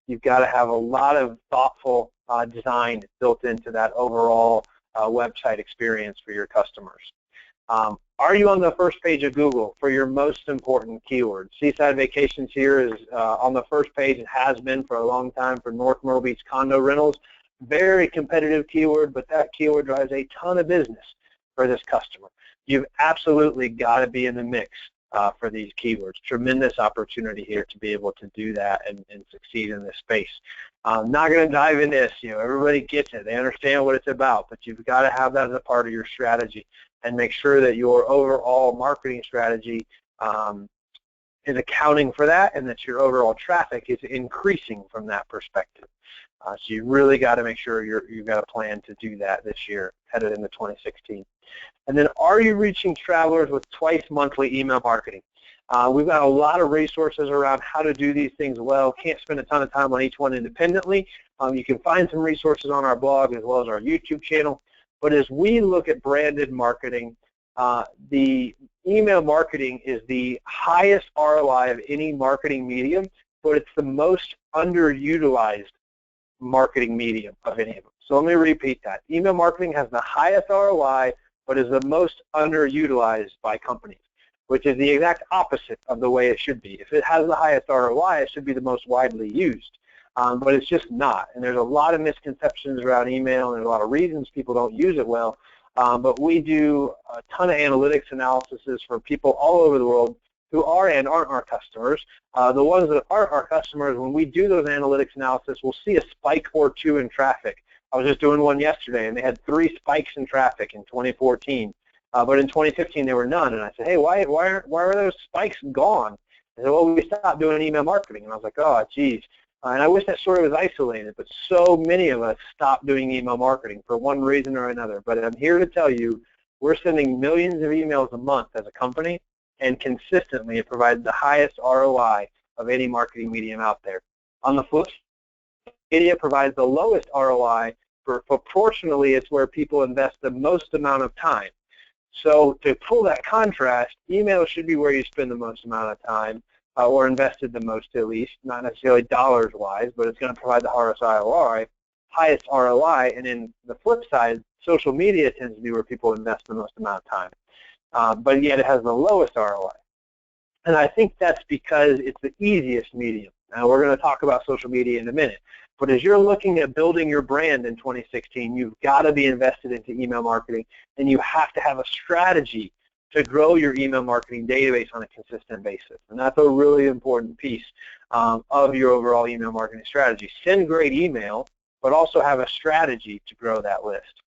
You've got to have a lot of thoughtful design built into that overall website experience for your customers. Are you on the first page of Google for your most important keywords? Seaside Vacations here is on the first page. It has been for a long time for North Myrtle Beach condo rentals. Very competitive keyword, but that keyword drives a ton of business for this customer. You've absolutely got to be in the mix for these keywords. Tremendous opportunity here to be able to do that and succeed in this space. I'm not going to dive into this. Everybody gets it. They understand what it's about, but you've got to have that as a part of your strategy and make sure that your overall marketing strategy is accounting for that, and that your overall traffic is increasing from that perspective. So you really got to make sure you've got a plan to do that this year, headed into 2016. And then, are you reaching travelers with twice monthly email marketing? We've got a lot of resources around how to do these things well. Can't spend a ton of time on each one independently. You can find some resources on our blog as well as our YouTube channel. But as we look at branded marketing, the email marketing is the highest ROI of any marketing medium, but it's the most underutilized marketing medium of any of them. So let me repeat that. Email marketing has the highest ROI, but is the most underutilized by companies, which is the exact opposite of the way it should be. If it has the highest ROI, it should be the most widely used. But it's just not. And there's a lot of misconceptions around email, and there's a lot of reasons people don't use it well. But we do a ton of analytics analysis for people all over the world who are and aren't our customers. The ones that aren't our customers, when we do those analytics analysis, we'll see a spike or two in traffic. I was just doing one yesterday, and they had 3 spikes in traffic in 2014. But in 2015, there were none. And I said, hey, why are those spikes gone? They said, well, we stopped doing email marketing. And I was like, oh, geez. And I wish that story was isolated, but so many of us stopped doing email marketing for one reason or another. But I'm here to tell you, we're sending millions of emails a month as a company, and consistently it provides the highest ROI of any marketing medium out there. On the flip side, Expedia provides the lowest ROI, for proportionally it's where people invest the most amount of time. So to pull that contrast, email should be where you spend the most amount of time or invested the most at least, not necessarily dollars-wise, but it's going to provide the highest ROI. And then the flip side, social media tends to be where people invest the most amount of time, but yet it has the lowest ROI. And I think that's because it's the easiest medium. Now, we're going to talk about social media in a minute. But as you're looking at building your brand in 2016, you've got to be invested into email marketing, and you have to have a strategy to grow your email marketing database on a consistent basis. And that's a really important piece of your overall email marketing strategy. Send great email, but also have a strategy to grow that list.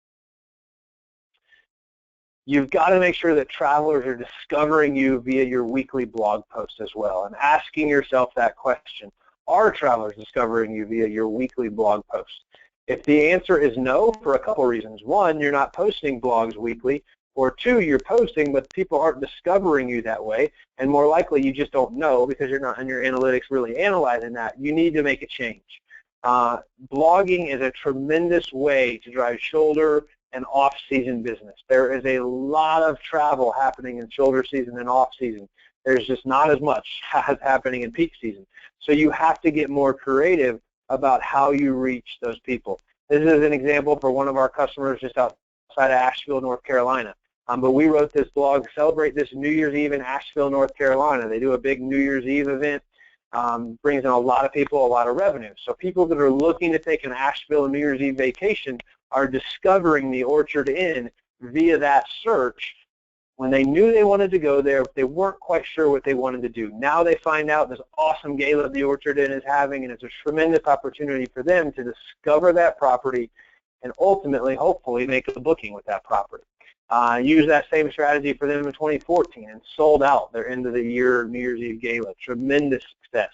You've got to make sure that travelers are discovering you via your weekly blog posts as well, and asking yourself that question. Are travelers discovering you via your weekly blog posts? If the answer is no, for a couple reasons. One, you're not posting blogs weekly, or two, you're posting but people aren't discovering you that way, and more likely you just don't know because you're not in your analytics really analyzing that. You need to make a change. Blogging is a tremendous way to drive shoulder and off-season business. There is a lot of travel happening in shoulder season and off-season. There's just not as much as happening in peak season. So you have to get more creative about how you reach those people. This is an example for one of our customers just outside of Asheville, North Carolina. But we wrote this blog, celebrate this New Year's Eve in Asheville, North Carolina. They do a big New Year's Eve event, brings in a lot of people, a lot of revenue. So people that are looking to take an Asheville New Year's Eve vacation are discovering the Orchard Inn via that search. When they knew they wanted to go there, they weren't quite sure what they wanted to do. Now they find out this awesome gala the Orchard Inn is having, and it's a tremendous opportunity for them to discover that property and ultimately, hopefully, make a booking with that property. Use that same strategy for them in 2014 and sold out their end of the year New Year's Eve gala. Tremendous success.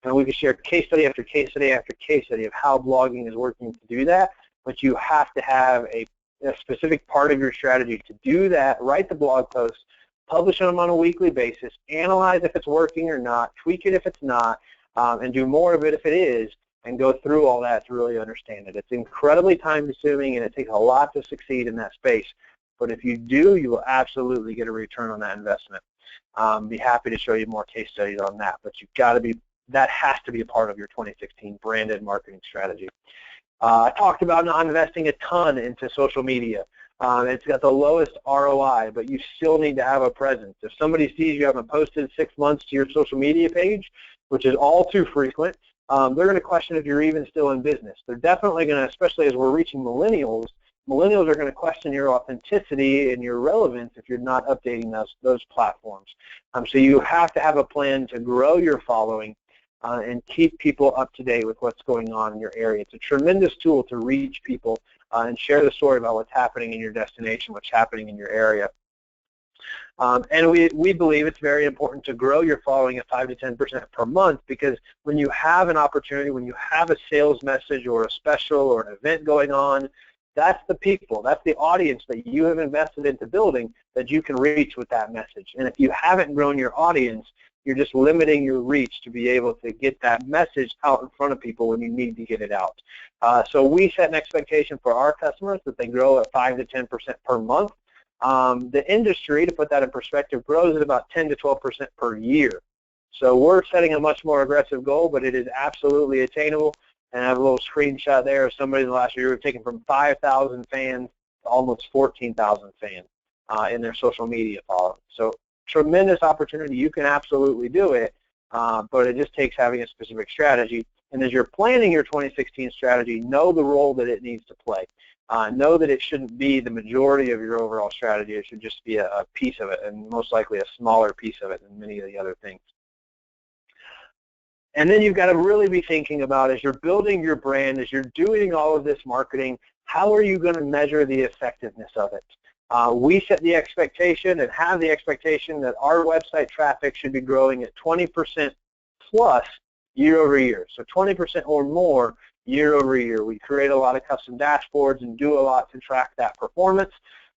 And we can share case study after case study after case study of how blogging is working to do that, but you have to have a specific part of your strategy to do that. Write the blog posts, publish them on a weekly basis, analyze if it's working or not, tweak it if it's not, and do more of it if it is, and go through all that to really understand it. It's incredibly time-consuming, and it takes a lot to succeed in that space. But if you do, you will absolutely get a return on that investment. Be happy to show you more case studies on that. But you've got to be, that has to be a part of your 2016 branded marketing strategy. I talked about not investing a ton into social media. It's got the lowest ROI, but you still need to have a presence. If somebody sees you haven't posted 6 months to your social media page, which is all too frequent, they're going to question if you're even still in business. They're definitely going to, especially as we're reaching millennials are going to question your authenticity and your relevance if you're not updating those platforms. So you have to have a plan to grow your following and keep people up to date with what's going on in your area. It's a tremendous tool to reach people and share the story about what's happening in your destination, what's happening in your area. And we believe it's very important to grow your following at 5 to 10% per month, because when you have an opportunity, when you have a sales message or a special or an event going on, that's the people, that's the audience that you have invested into building that you can reach with that message. And if you haven't grown your audience, you're just limiting your reach to be able to get that message out in front of people when you need to get it out. So we set an expectation for our customers that they grow at 5 to 10% per month. The industry, to put that in perspective, grows at about 10 to 12% per year. So we're setting a much more aggressive goal, but it is absolutely attainable. And I have a little screenshot there of somebody in the last year who've taken from 5,000 fans to almost 14,000 fans in their social media following. So tremendous opportunity. You can absolutely do it, but it just takes having a specific strategy. And as you're planning your 2016 strategy, know the role that it needs to play. Know that it shouldn't be the majority of your overall strategy. It should just be a piece of it, and most likely a smaller piece of it than many of the other things. And then you've got to really be thinking about, as you're building your brand, as you're doing all of this marketing, how are you going to measure the effectiveness of it? We set the expectation and have the expectation that our website traffic should be growing at 20% plus year over year. So 20% or more year over year. We create a lot of custom dashboards and do a lot to track that performance.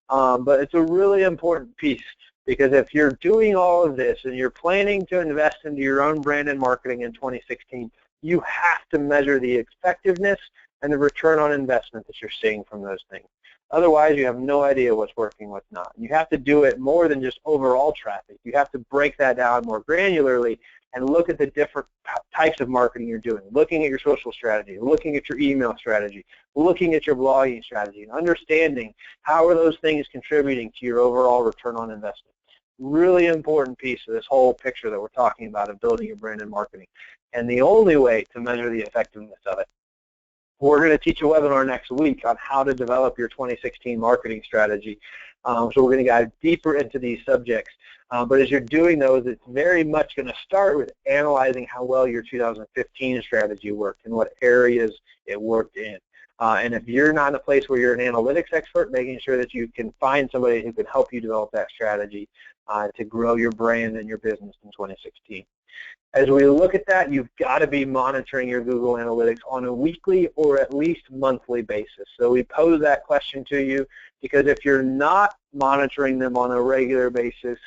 But it's a really important piece, because if you're doing all of this and you're planning to invest into your own brand and marketing in 2016, you have to measure the effectiveness and the return on investment that you're seeing from those things. Otherwise, you have no idea what's working, what's not. You have to do it more than just overall traffic. You have to break that down more granularly and look at the different types of marketing you're doing, looking at your social strategy, looking at your email strategy, looking at your blogging strategy, and understanding how are those things contributing to your overall return on investment. Really important piece of this whole picture that we're talking about of building your brand and marketing. And the only way to measure the effectiveness of it, we're going to teach a webinar next week on how to develop your 2016 marketing strategy. So we're going to dive deeper into these subjects. But as you're doing those, it's very much going to start with analyzing how well your 2015 strategy worked and what areas it worked in. And if you're not in a place where you're an analytics expert, making sure that you can find somebody who can help you develop that strategy to grow your brand and your business in 2016. As we look at that, you've got to be monitoring your Google Analytics on a weekly or at least monthly basis. So we pose that question to you because if you're not monitoring them on a regular basis,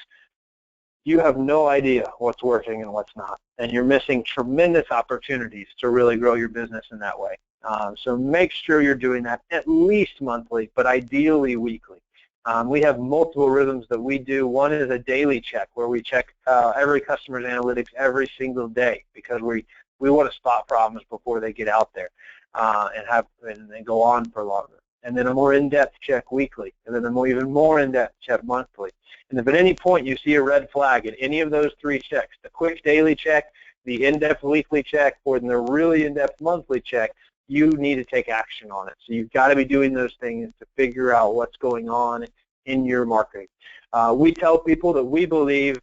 you have no idea what's working and what's not. And you're missing tremendous opportunities to really grow your business in that way. So make sure you're doing that at least monthly, but ideally weekly. We have multiple rhythms that we do. One is a daily check where we check every customer's analytics every single day because we want to spot problems before they get out there and they go on for longer. And then a more in-depth check weekly, and then even more in-depth check monthly. And if at any point you see a red flag in any of those three checks, the quick daily check, the in-depth weekly check, or the really in-depth monthly check, you need to take action on it. So you've got to be doing those things to figure out what's going on in your marketing. We tell people that we believe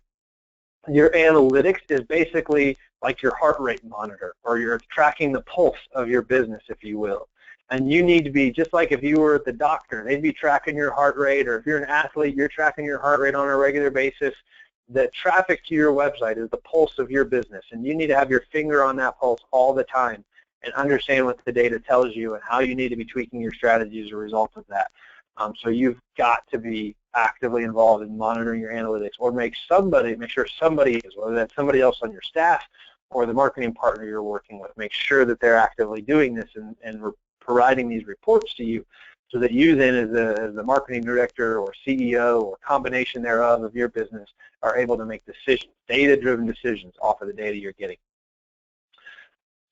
your analytics is basically like your heart rate monitor, or you're tracking the pulse of your business, if you will. And you need to be, just like if you were at the doctor, they'd be tracking your heart rate, or if you're an athlete, you're tracking your heart rate on a regular basis. The traffic to your website is the pulse of your business, and you need to have your finger on that pulse all the time and understand what the data tells you and how you need to be tweaking your strategy as a result of that. So you've got to be actively involved in monitoring your analytics, or make sure somebody is, whether that's somebody else on your staff or the marketing partner you're working with, make sure that they're actively doing this and providing these reports to you so that you then as the marketing director or CEO or combination thereof of your business are able to make decisions, data-driven decisions off of the data you're getting.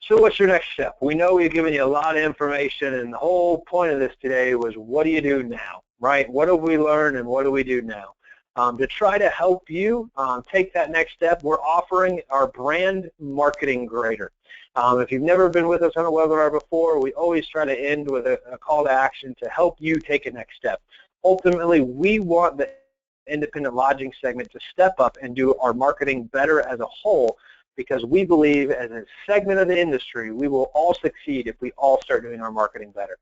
So what's your next step? We know we've given you a lot of information, and the whole point of this today was what do you do now, right? What have we learned and what do we do now? To try to help you take that next step, we're offering our brand marketing grader. If you've never been with us on a webinar before, we always try to end with a call to action to help you take a next step. Ultimately, we want the independent lodging segment to step up and do our marketing better as a whole, because we believe as a segment of the industry, we will all succeed if we all start doing our marketing better.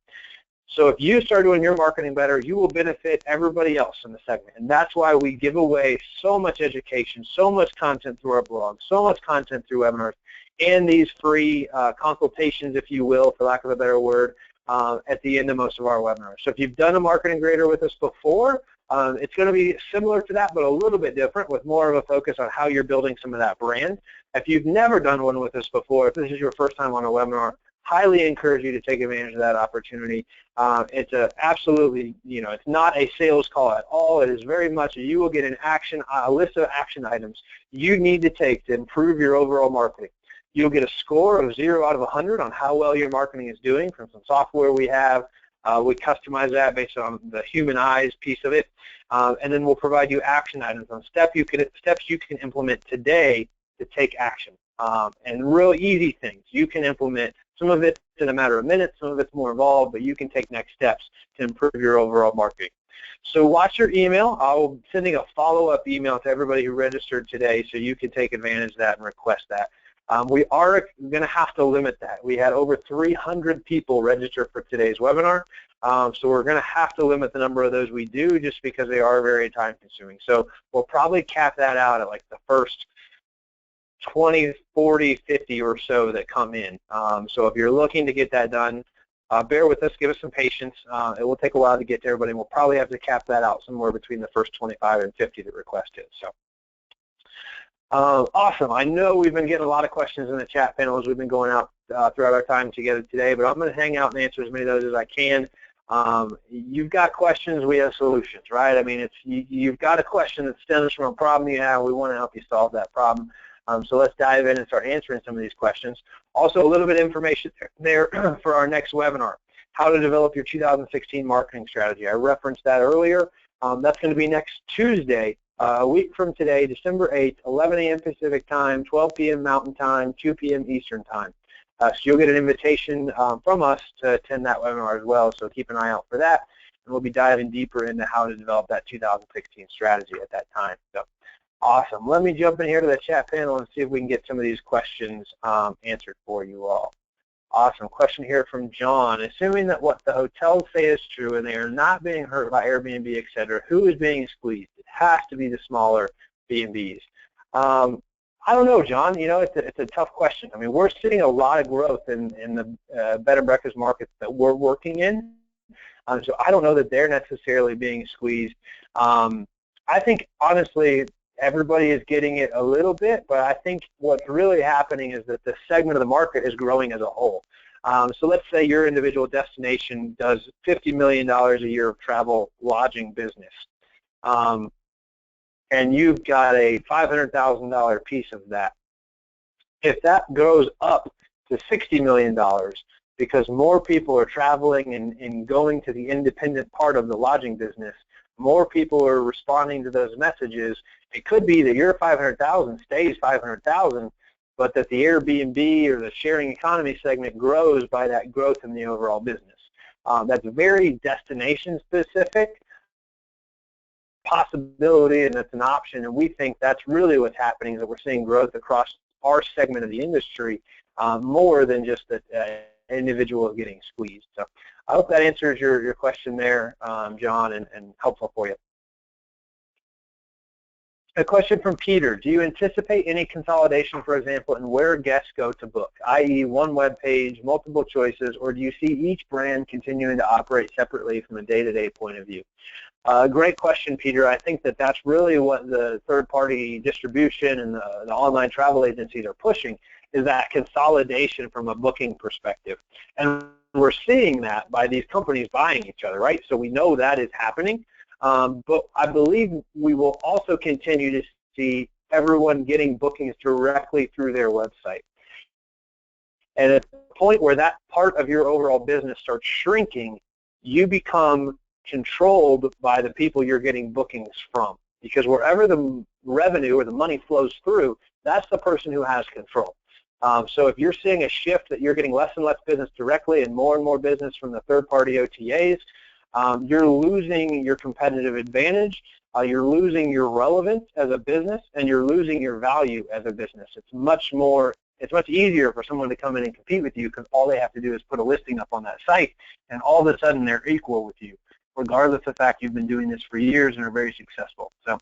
So if you start doing your marketing better, you will benefit everybody else in the segment. And that's why we give away so much education, so much content through our blog, so much content through webinars, and these free consultations, if you will, for lack of a better word, at the end of most of our webinars. So if you've done a marketing grader with us before, it's going to be similar to that, but a little bit different, with more of a focus on how you're building some of that brand. If you've never done one with us before, if this is your first time on a webinar, highly encourage you to take advantage of that opportunity. It's absolutely, it's not a sales call at all. It is very much you will get a list of action items you need to take to improve your overall marketing. You'll get a score of 0 out of 100 on how well your marketing is doing from some software we have. We customize that based on the human eyes piece of it, and then we'll provide you action items on steps you can implement today to take action, and real easy things you can implement. Some of it's in a matter of minutes, some of it's more involved, but you can take next steps to improve your overall marketing. So watch your email. I'll be sending a follow-up email to everybody who registered today so you can take advantage of that and request that. We are going to have to limit that. We had over 300 people register for today's webinar, so we're going to have to limit the number of those we do just because they are very time-consuming. So we'll probably cap that out at like the first 20, 40, 50 or so that come in. So if you're looking to get that done, bear with us, give us some patience. It will take a while to get to everybody, and we'll probably have to cap that out somewhere between the first 25 and 50 that request it. So. Awesome. I know we've been getting a lot of questions in the chat panel as we've been going out throughout our time together today, but I'm going to hang out and answer as many of those as I can. You've got questions, we have solutions, right? I mean, you've got a question that stems from a problem you have. We want to help you solve that problem. So let's dive in and start answering some of these questions. Also, a little bit of information there for our next webinar, how to develop your 2016 marketing strategy. I referenced that earlier. That's going to be next Tuesday, a week from today, December 8th, 11 a.m. Pacific time, 12 p.m. Mountain time, 2 p.m. Eastern time. So you'll get an invitation from us to attend that webinar as well, so keep an eye out for that. And we'll be diving deeper into how to develop that 2016 strategy at that time. So awesome. Let me jump in here to the chat panel and see if we can get some of these questions answered for you all. Awesome. Question here from John. Assuming that what the hotels say is true and they are not being hurt by Airbnb, et cetera, who is being squeezed? It has to be the smaller B&Bs. I don't know, John. You know, it's a tough question. I mean, we're seeing a lot of growth in the bed and breakfast markets that we're working in. So I don't know that they're necessarily being squeezed. I think, honestly, everybody is getting it a little bit, but I think what's really happening is that the segment of the market is growing as a whole. So let's say your individual destination does $50 million a year of travel lodging business. And you've got a $500,000 piece of that. If that goes up to $60 million because more people are traveling and going to the independent part of the lodging business, more people are responding to those messages, it could be that your $500,000 stays $500,000, but that the Airbnb or the sharing economy segment grows by that growth in the overall business. That's very destination specific possibility, and it's an option, and we think that's really what's happening, is that we're seeing growth across our segment of the industry more than just that individual getting squeezed. So I hope that answers your question there, John, and helpful for you. A question from Peter. Do you anticipate any consolidation, for example, in where guests go to book, i.e. one web page, multiple choices, or do you see each brand continuing to operate separately from a day-to-day point of view? Great question, Peter. I think that that's really what the third-party distribution and the online travel agencies are pushing, is that consolidation from a booking perspective. And we're seeing that by these companies buying each other, right? So we know that is happening. But I believe we will also continue to see everyone getting bookings directly through their website. And at the point where that part of your overall business starts shrinking, you become controlled by the people you're getting bookings from, because wherever the revenue or the money flows through, that's the person who has control. So if you're seeing a shift that you're getting less and less business directly and more business from the third-party OTAs, you're losing your competitive advantage, you're losing your relevance as a business, and you're losing your value as a business. It's much easier for someone to come in and compete with you, because all they have to do is put a listing up on that site, and all of a sudden they're equal with you, regardless of the fact you've been doing this for years and are very successful. So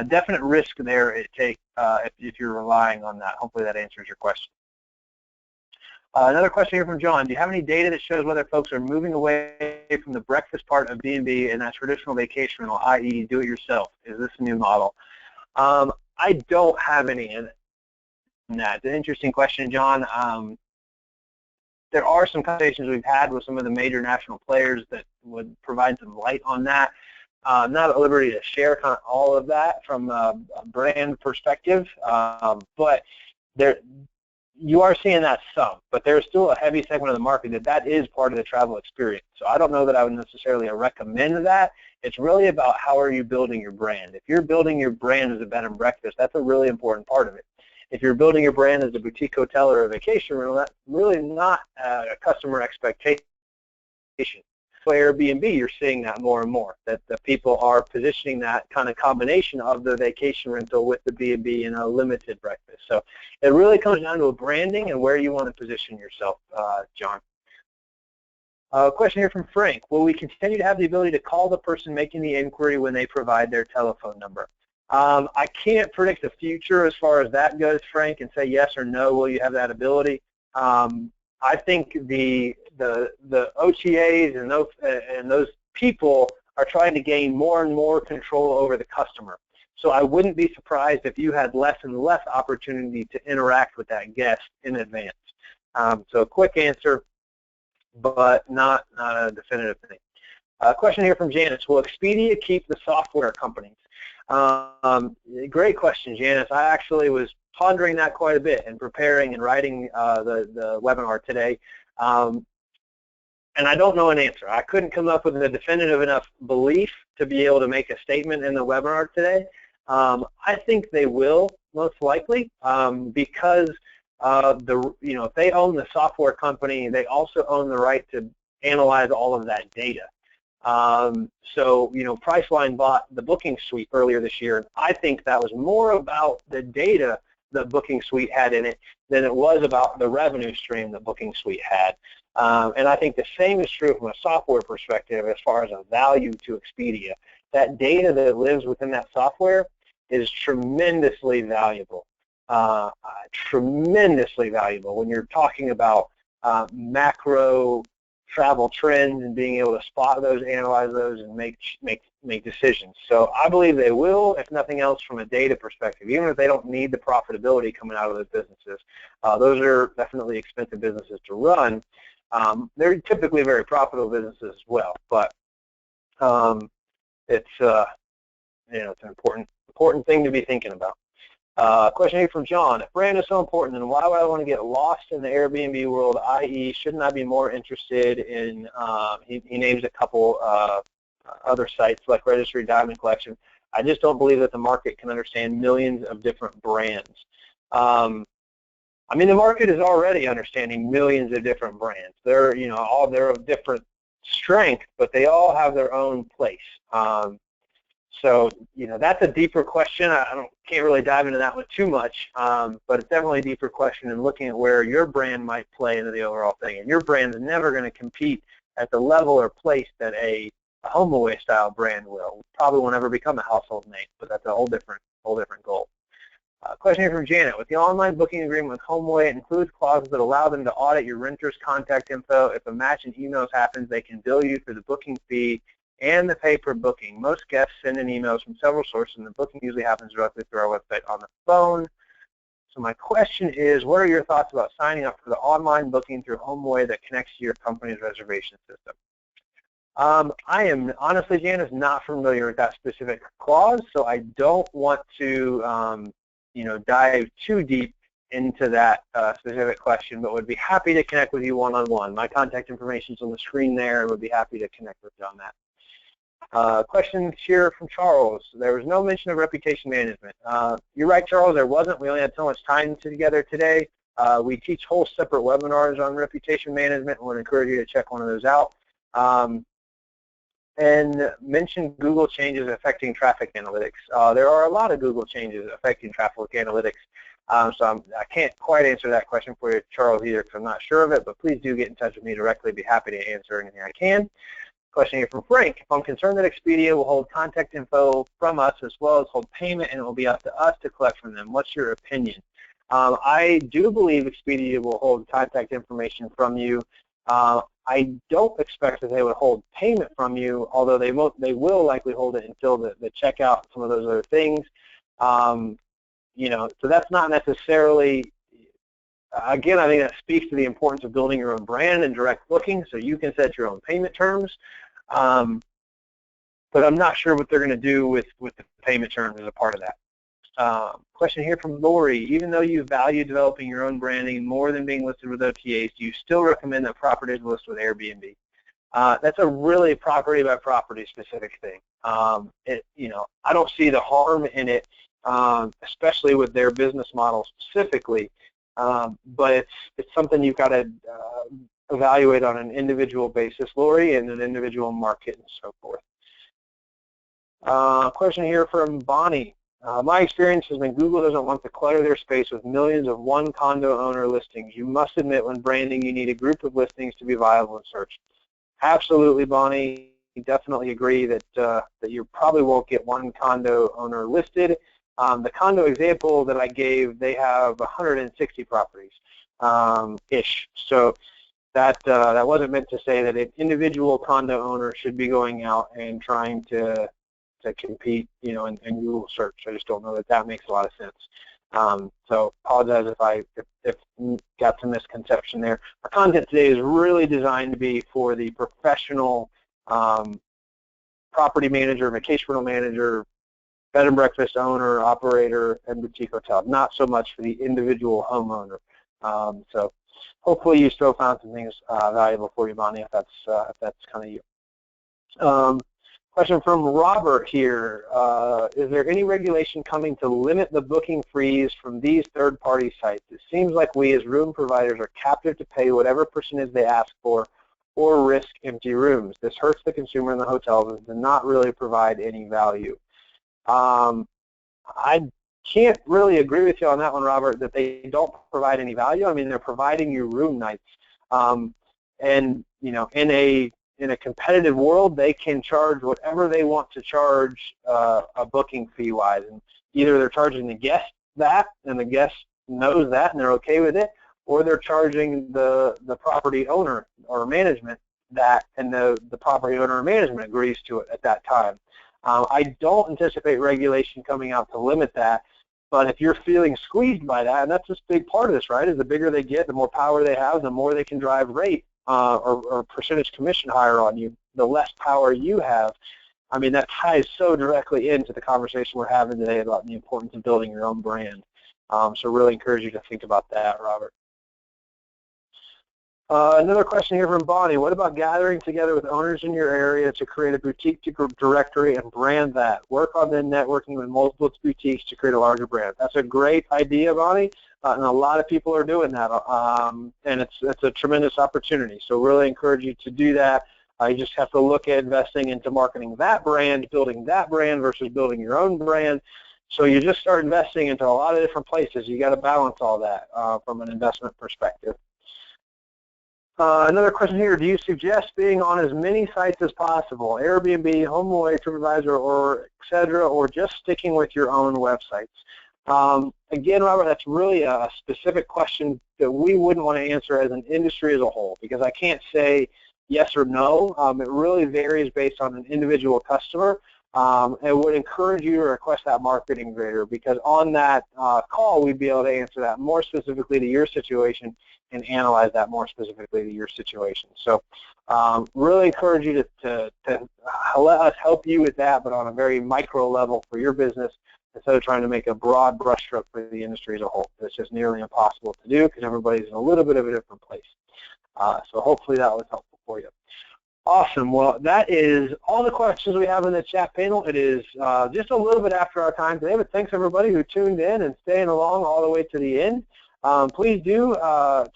definite risk there if you're relying on that. Hopefully that answers your question. Another question here from John. Do you have any data that shows whether folks are moving away from the breakfast part of B&B and that traditional vacation rental, i.e. do-it-yourself? Is this a new model? I don't have any in that. It's an interesting question, John. There are some conversations we've had with some of the major national players that would provide some light on that. I'm not at liberty to share kind of all of that from a brand perspective, but you are seeing that some, but there's still a heavy segment of the market that is part of the travel experience. So I don't know that I would necessarily recommend that. It's really about how are you building your brand. If you're building your brand as a bed and breakfast, that's a really important part of it. If you're building your brand as a boutique hotel or a vacation rental, that's really not a customer expectation. For Airbnb, you're seeing that more and more, that the people are positioning that kind of combination of the vacation rental with the B&B in a limited breakfast. So it really comes down to a branding and where you want to position yourself, John. A question here from Frank. Will we continue to have the ability to call the person making the inquiry when they provide their telephone number? I can't predict the future as far as that goes, Frank, and say yes or no, will you have that ability? I think the OTAs and those people are trying to gain more and more control over the customer. So I wouldn't be surprised if you had less and less opportunity to interact with that guest in advance. So a quick answer, but not a definitive thing. Question here from Janice. Will Expedia keep the software companies? Great question, Janice. I actually was pondering that quite a bit and preparing and writing the webinar today. And I don't know an answer. I couldn't come up with a definitive enough belief to be able to make a statement in the webinar today. I think they will, most likely, because if they own the software company, they also own the right to analyze all of that data. Priceline bought the Booking Suite earlier this year, and I think that was more about the data that Booking Suite had in it than it was about the revenue stream that Booking Suite had. And I think the same is true from a software perspective as far as a value to Expedia. That data that lives within that software is tremendously valuable. Tremendously valuable when you're talking about macro travel trends and being able to spot those, analyze those, and make decisions. So I believe they will, if nothing else, from a data perspective, even if they don't need the profitability coming out of those businesses. Those are definitely expensive businesses to run. They're typically very profitable businesses as well, but it's it's an important thing to be thinking about. Question here from John. If brand is so important, then why would I want to get lost in the Airbnb world, i.e., shouldn't I be more interested in, he names a couple other sites like Registry, Diamond Collection. I just don't believe that the market can understand millions of different brands. The market is already understanding millions of different brands. They're, they're of different strength, but they all have their own place. So, that's a deeper question. I can't really dive into that one too much, but it's definitely a deeper question in looking at where your brand might play into the overall thing. And your brand is never going to compete at the level or place that a HomeAway style brand will. Probably won't ever become a household name, but that's a whole different goal. Question here from Janet. With the online booking agreement with HomeAway, it includes clauses that allow them to audit your renter's contact info. If a match in emails happens, they can bill you for the booking fee and the pay per booking. Most guests send in emails from several sources, and the booking usually happens directly through our website on the phone. So my question is, what are your thoughts about signing up for the online booking through HomeAway that connects to your company's reservation system? I am honestly, Janice, not familiar with that specific clause, so I don't want to dive too deep into that specific question, but would be happy to connect with you one-on-one. My contact information is on the screen there, and would be happy to connect with you on that. Question here from Charles. There was no mention of reputation management. You're right, Charles, there wasn't. We only had so much time together today. We teach whole separate webinars on reputation management, and would encourage you to check one of those out. And mention Google changes affecting traffic analytics. There are a lot of Google changes affecting traffic analytics, so I can't quite answer that question for you, Charles, either, because I'm not sure of it, but please do get in touch with me directly. I'd be happy to answer anything I can. Question here from Frank. If I'm concerned that Expedia will hold contact info from us as well as hold payment, and it will be up to us to collect from them, what's your opinion? I do believe Expedia will hold contact information from you. I don't expect that they would hold payment from you, although they will likely hold it until the checkout and some of those other things. So that's not necessarily, again, I think that speaks to the importance of building your own brand and direct booking, so you can set your own payment terms. But I'm not sure what they're going to do with the payment terms as a part of that. Question here from Lori. Even though you value developing your own branding more than being listed with OTAs, do you still recommend that properties list with Airbnb? That's a really property by property specific thing. I don't see the harm in it, especially with their business model specifically. But it's something you've got to evaluate on an individual basis, Lori, and an individual market and so forth. Question here from Bonnie. My experience has been Google doesn't want to clutter their space with millions of one condo owner listings. You must admit when branding you need a group of listings to be viable in search. Absolutely, Bonnie. Definitely agree that you probably won't get one condo owner listed. The condo example that I gave, they have 160 properties ish. So that wasn't meant to say that an individual condo owner should be going out and trying to compete, in Google search. I just don't know that makes a lot of sense. So apologize if got some misconception there. Our content today is really designed to be for the professional property manager, vacation rental manager, bed and breakfast owner, operator, and boutique hotel. Not so much for the individual homeowner. So hopefully you still found some things valuable for you, Bonnie, if that's kind of you. Question from Robert here. Is there any regulation coming to limit the booking fees from these third-party sites? It seems like we as room providers are captive to pay whatever percentage they ask for or risk empty rooms. This hurts the consumer in the hotels and does not really provide any value. I can't really agree with you on that one, Robert, that they don't provide any value. I mean, they're providing you room nights. And, you know, in a competitive world, they can charge whatever they want to charge a booking fee-wise. And either they're charging the guest that, and the guest knows that, and they're okay with it, or they're charging the property owner or management that, and the property owner or management agrees to it at that time. I don't anticipate regulation coming out to limit that, but if you're feeling squeezed by that, and that's a big part of this, right, is the bigger they get, the more power they have, the more they can drive rate or percentage commission higher on you, the less power you have. I mean, that ties so directly into the conversation we're having today about the importance of building your own brand. So really encourage you to think about that, Robert. Another question here from Bonnie. What about gathering together with owners in your area to create a boutique directory and brand that? Work on then networking with multiple boutiques to create a larger brand. That's a great idea, Bonnie, and a lot of people are doing that, and it's a tremendous opportunity. So really encourage you to do that. You just have to look at investing into marketing that brand, building that brand versus building your own brand. So you just start investing into a lot of different places. You got to balance all that from an investment perspective. Another question here, do you suggest being on as many sites as possible, Airbnb, HomeAway, TripAdvisor, or etc., or just sticking with your own websites? Again, Robert, that's really a specific question that we wouldn't want to answer as an industry as a whole, because I can't say yes or no. It really varies based on an individual customer. And would encourage you to request that marketing grader, because on that call, we'd be able to answer that more specifically to your situation and analyze that more specifically to your situation. So really encourage you to let us help you with that, but on a very micro level for your business, instead of trying to make a broad brushstroke for the industry as a whole. It's just nearly impossible to do because everybody's in a little bit of a different place. So hopefully that was helpful for you. Awesome. Well, that is all the questions we have in the chat panel. It is just a little bit after our time today, but thanks everybody who tuned in and staying along all the way to the end. Please do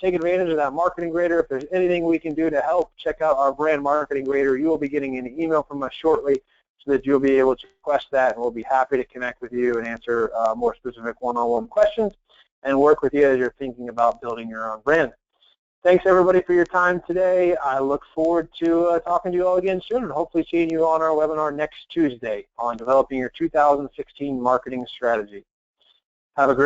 take advantage of that marketing grader. If there's anything we can do to help, check out our brand marketing grader. You will be getting an email from us shortly so that you'll be able to request that, and we'll be happy to connect with you and answer more specific one-on-one questions and work with you as you're thinking about building your own brand. Thanks everybody for your time today. I look forward to talking to you all again soon, and hopefully seeing you on our webinar next Tuesday on developing your 2016 marketing strategy. Have a great